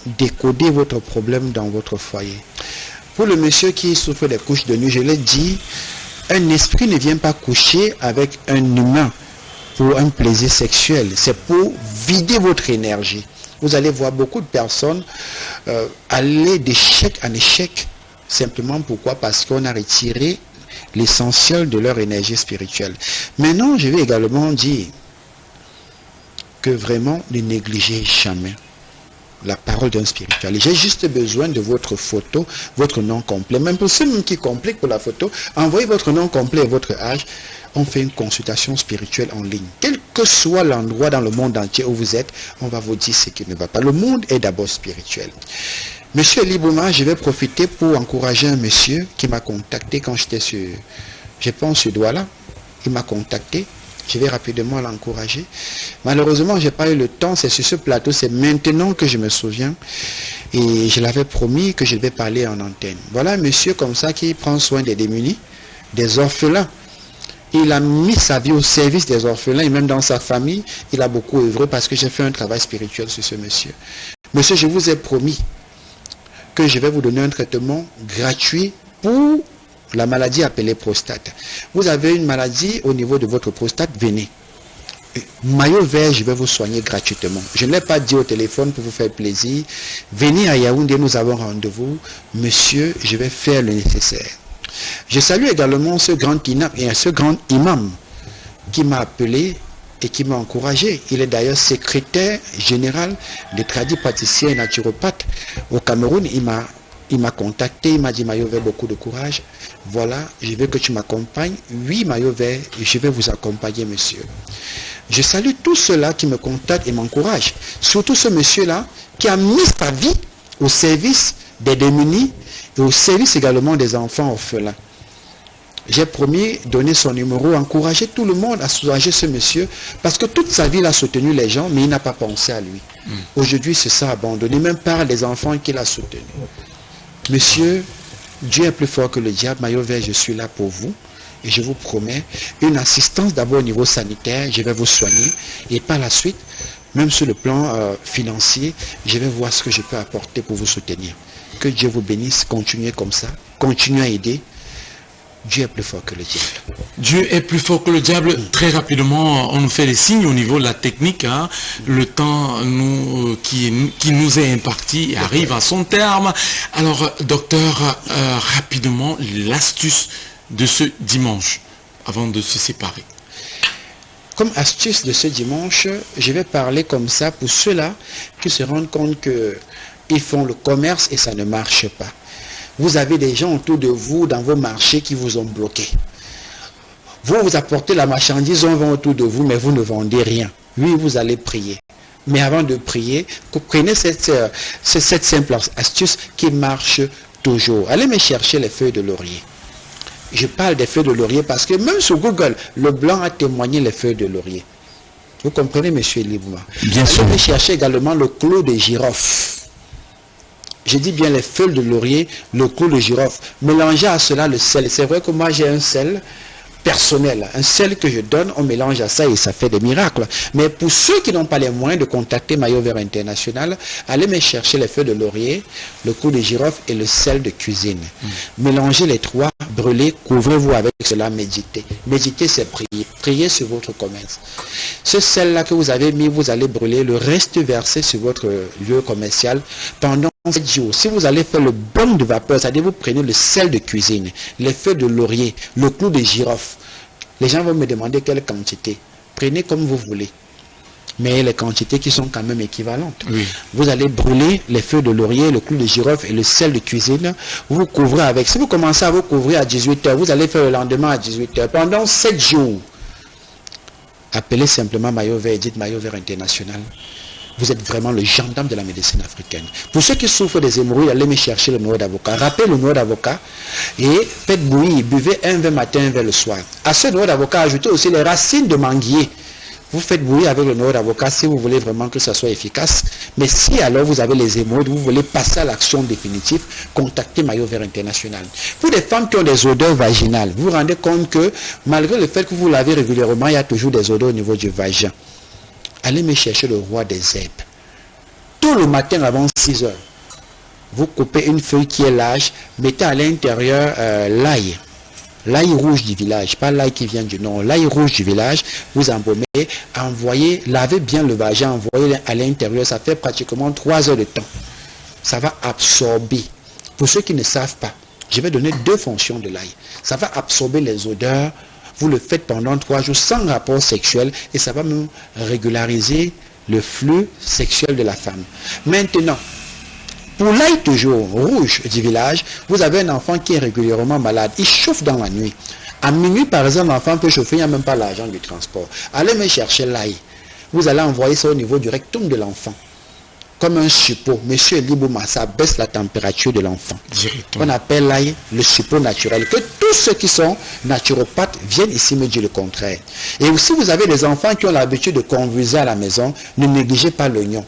décoder votre problème dans votre foyer. Pour le monsieur qui souffre des couches de nuit, je l'ai dit, un esprit ne vient pas coucher avec un humain pour un plaisir sexuel. C'est pour vider votre énergie. Vous allez voir beaucoup de personnes aller d'échec en échec. Simplement pourquoi? Parce qu'on a retiré l'essentiel de leur énergie spirituelle. Maintenant, je vais également dire que vraiment ne négligez jamais la parole d'un spirituel. J'ai juste besoin de votre photo, votre nom complet. Même pour ceux qui compliquent pour la photo, envoyez votre nom complet et votre âge. On fait une consultation spirituelle en ligne. Quel que soit l'endroit dans le monde entier où vous êtes, on va vous dire ce qui ne va pas. Le monde est d'abord spirituel. Monsieur Libouma, je vais profiter pour encourager un monsieur qui m'a contacté quand j'étais sur, je pense, sur Douala. Il m'a contacté. Je vais rapidement l'encourager. Malheureusement, je n'ai pas eu le temps. C'est sur ce plateau. C'est maintenant que je me souviens. Et je l'avais promis que je vais parler en antenne. Voilà un monsieur comme ça qui prend soin des démunis, des orphelins. Il a mis sa vie au service des orphelins et même dans sa famille, il a beaucoup œuvré parce que j'ai fait un travail spirituel sur ce monsieur. Monsieur, je vous ai promis que je vais vous donner un traitement gratuit pour la maladie appelée prostate. Vous avez une maladie au niveau de votre prostate, venez. Maillot Vert, je vais vous soigner gratuitement. Je ne l'ai pas dit au téléphone pour vous faire plaisir. Venez à Yaoundé, nous avons rendez-vous. Monsieur, je vais faire le nécessaire. Je salue également ce grand imam qui m'a appelé et qui m'a encouragé. Il est d'ailleurs secrétaire général des tradis pâtissiers et naturopathes au Cameroun. Il m'a contacté, il m'a dit Maillot Vert, beaucoup de courage. Voilà, je veux que tu m'accompagnes. Oui, Maillot Vert, je vais vous accompagner, monsieur. Je salue tous ceux-là qui me contactent et m'encouragent. Surtout ce monsieur-là qui a mis sa vie au service des démunis et au service également des enfants orphelins. J'ai promis de donner son numéro, encourager tout le monde à soulager ce monsieur, parce que toute sa vie, il a soutenu les gens, mais il n'a pas pensé à lui. Aujourd'hui, c'est ça, abandonné, même par les enfants qu'il a soutenus. Monsieur, Dieu est plus fort que le diable. Maillot Vert, je suis là pour vous. Et je vous promets une assistance d'abord au niveau sanitaire. Je vais vous soigner. Et par la suite, même sur le plan financier, je vais voir ce que je peux apporter pour vous soutenir. Que Dieu vous bénisse. Continuez comme ça. Continuez à aider. Dieu est plus fort que le diable. Dieu est plus fort que le diable. Très rapidement, on nous fait les signes au niveau de la technique. Hein. Le temps qui nous est imparti arrive à son terme. Alors, docteur, rapidement, l'astuce de ce dimanche, avant de se séparer. Comme astuce de ce dimanche, je vais parler comme ça pour ceux-là qui se rendent compte qu'ils font le commerce et ça ne marche pas. Vous avez des gens autour de vous dans vos marchés qui vous ont bloqué. Vous apportez la marchandise, on vend autour de vous, mais vous ne vendez rien. Oui, vous allez prier. Mais avant de prier, prenez cette simple astuce qui marche toujours. Allez me chercher les feuilles de laurier. Je parle des feuilles de laurier parce que même sur Google, le blanc a témoigné les feuilles de laurier. Vous comprenez, monsieur Libouma? Bien sûr. Allez me chercher également le clou de girofle. Je dis bien les feuilles de laurier, le clou de girofle. Mélangez à cela le sel. C'est vrai que moi j'ai un sel personnel, un sel que je donne, on mélange à ça et ça fait des miracles. Mais pour ceux qui n'ont pas les moyens de contacter Maillot Vert International, allez me chercher les feuilles de laurier, le clou de girofle et le sel de cuisine. Mélangez les trois, brûlez, couvrez-vous avec cela, méditez. Méditer, c'est prier. Priez sur votre commerce. Ce sel-là que vous avez mis, vous allez brûler, le reste versé sur votre lieu commercial pendant 7 jours. Si vous allez faire le bain de vapeur, c'est-à-dire vous prenez le sel de cuisine, les feuilles de laurier, le clou de girofle. Les gens vont me demander quelle quantité. Prenez comme vous voulez. Mais les quantités qui sont quand même équivalentes. Oui. Vous allez brûler les feuilles de laurier, le clou de girofle et le sel de cuisine. Vous couvrez avec. Si vous commencez à vous couvrir à 18h, vous allez faire le lendemain à 18h. Pendant 7 jours. Appelez simplement Maillot Vert et dites Maillot Vert International. Vous êtes vraiment le gendarme de la médecine africaine. Pour ceux qui souffrent des hémorroïdes, allez me chercher le noix d'avocat. Rappelez le noix d'avocat et faites bouillir. Buvez un verre matin, un verre le soir. À ce noix d'avocat, ajoutez aussi les racines de manguier. Vous faites bouillir avec le noix d'avocat si vous voulez vraiment que ça soit efficace. Mais si alors vous avez les hémorroïdes, vous voulez passer à l'action définitive, contactez Maillot Vert International. Pour des femmes qui ont des odeurs vaginales, vous vous rendez compte que malgré le fait que vous lavez régulièrement, il y a toujours des odeurs au niveau du vagin. Allez me chercher le roi des herbes. Tout le matin avant 6 heures, vous coupez une feuille qui est large, mettez à l'intérieur l'ail. L'ail rouge du village, pas l'ail qui vient du nord, l'ail rouge du village, vous embaumez, envoyez, lavez bien le vagin, envoyez à l'intérieur, ça fait pratiquement 3 heures de temps. Ça va absorber. Pour ceux qui ne savent pas, je vais donner 2 fonctions de l'ail. Ça va absorber les odeurs, vous le faites pendant 3 jours sans rapport sexuel et ça va même régulariser le flux sexuel de la femme. Maintenant, pour l'ail toujours rouge du village, vous avez un enfant qui est régulièrement malade. Il chauffe dans la nuit. À minuit, par exemple, l'enfant peut chauffer, il n'y a même pas l'argent du transport. Allez me chercher l'ail. Vous allez envoyer ça au niveau du rectum de l'enfant. Comme un suppôt. Monsieur Libouma, ça baisse la température de l'enfant. On appelle l'ail le suppôt naturel. Que tous ceux qui sont naturopathes viennent ici me dire le contraire. Et aussi, vous avez des enfants qui ont l'habitude de convuser à la maison, ne négligez pas l'oignon.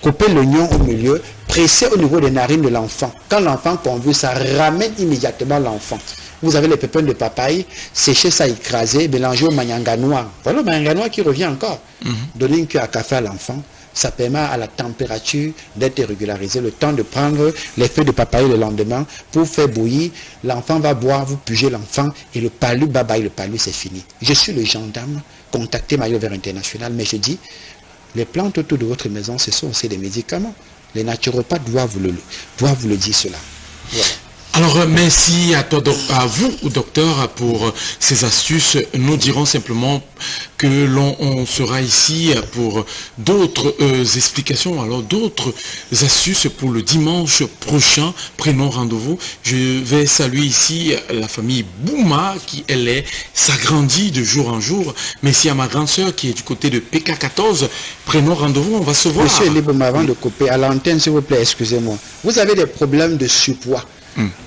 Coupez l'oignon au milieu, pressez au niveau des narines de l'enfant. Quand l'enfant convulse, ça ramène immédiatement l'enfant. Vous avez les pépins de papaye, séchez ça, écrasez, mélangez au manyanga noir. Voilà le manyanga noir qui revient encore. Donnez une cuillère à café à l'enfant. Ça permet à la température d'être régularisée. Le temps de prendre les feuilles de papaye le lendemain pour faire bouillir. L'enfant va boire, vous pugez l'enfant et le palu, bye bye, le palu, c'est fini. Je suis le gendarme, contactez Maillot Vert International, mais je dis, les plantes autour de votre maison, ce sont aussi des médicaments. Les naturopathes doivent vous le dire cela. Voilà. Alors, merci à vous, docteur, pour ces astuces. Nous dirons simplement que l'on sera ici pour d'autres explications, alors d'autres astuces pour le dimanche prochain. Prenons rendez-vous. Je vais saluer ici la famille Bouma qui, elle, s'agrandit de jour en jour. Merci à ma grande sœur qui est du côté de PK14. Prenons rendez-vous, on va se voir. Monsieur Libouma, avant de couper, à l'antenne, s'il vous plaît, excusez-moi. Vous avez des problèmes de surpoids.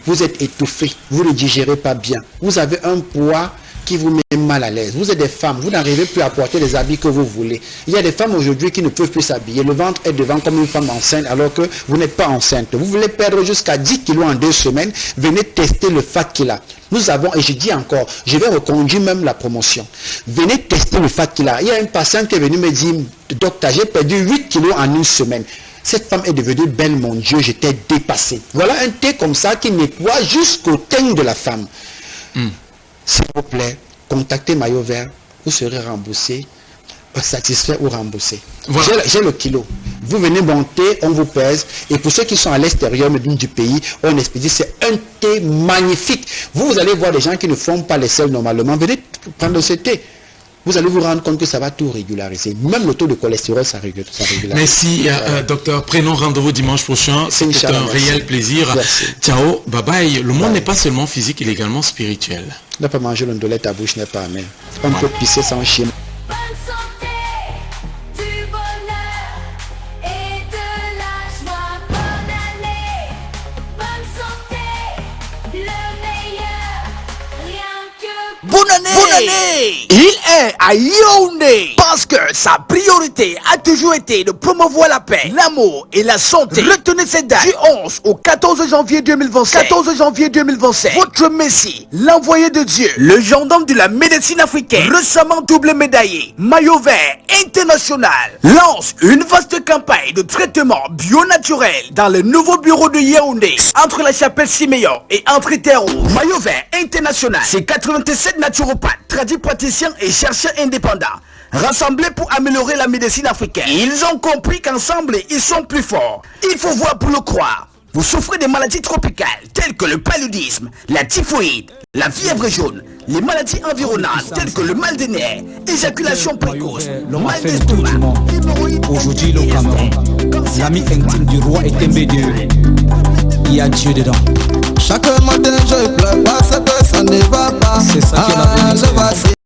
Vous êtes étouffé, vous ne digérez pas bien, vous avez un poids qui vous met mal à l'aise. Vous êtes des femmes, vous n'arrivez plus à porter les habits que vous voulez. Il y a des femmes aujourd'hui qui ne peuvent plus s'habiller. Le ventre est devant comme une femme enceinte alors que vous n'êtes pas enceinte. Vous voulez perdre jusqu'à 10 kilos en 2 semaines, venez tester le fat qu'il a. Nous avons, et je dis encore, je vais reconduire même la promotion. Venez tester le fat qu'il a. Il y a une patiente qui est venue me dire, docteur, j'ai perdu 8 kilos en 1 semaine. Cette femme est devenue belle, mon Dieu, j'étais dépassé. Voilà un thé comme ça qui nettoie jusqu'au teint de la femme. S'il vous plaît, contactez Maillot Vert, vous serez remboursé, satisfait ou remboursé. Voilà. J'ai le kilo. Vous venez monter, on vous pèse. Et pour ceux qui sont à l'extérieur du pays, on expédie. C'est un thé magnifique. Vous allez voir des gens qui ne font pas les selles normalement. Venez prendre ce thé. Vous allez vous rendre compte que ça va tout régulariser. Même le taux de cholestérol, ça régularise. Merci, docteur. Prenons rendez-vous dimanche prochain. C'était un réel plaisir. Merci. Ciao, bye bye. Le monde n'est pas seulement physique, il est également spirituel. Ne pas manger l'ondolette, ta bouche n'est pas amère. On peut pisser sans chier. Il est à Yaoundé parce que sa priorité a toujours été de promouvoir la paix, l'amour et la santé. Retenez cette date du 11 au 14 janvier 2027. 14 janvier 2027. Votre Messie, l'envoyé de Dieu, le gendarme de la médecine africaine, récemment double médaillé, maillot vert international, lance une vaste campagne de traitement bio-naturel dans le nouveau bureau de Yaoundé, entre la chapelle Siméon et entre Terre Rouge. Maillot vert international, c'est 87 naturopathes, praticiens et chercheurs indépendants, rassemblés pour améliorer la médecine africaine. Ils ont compris qu'ensemble, ils sont plus forts. Il faut voir pour le croire. Vous souffrez des maladies tropicales telles que le paludisme, la typhoïde, la fièvre jaune, les maladies environnantes telles que le mal des nerfs, éjaculation précoce, mal d'estomac. Aujourd'hui, le Cameroun, l'ami intime du roi est MB2. Il y a Dieu dedans. Chaque matin je pleure parce que ça ne va pas. C'est ça qui est la vérité.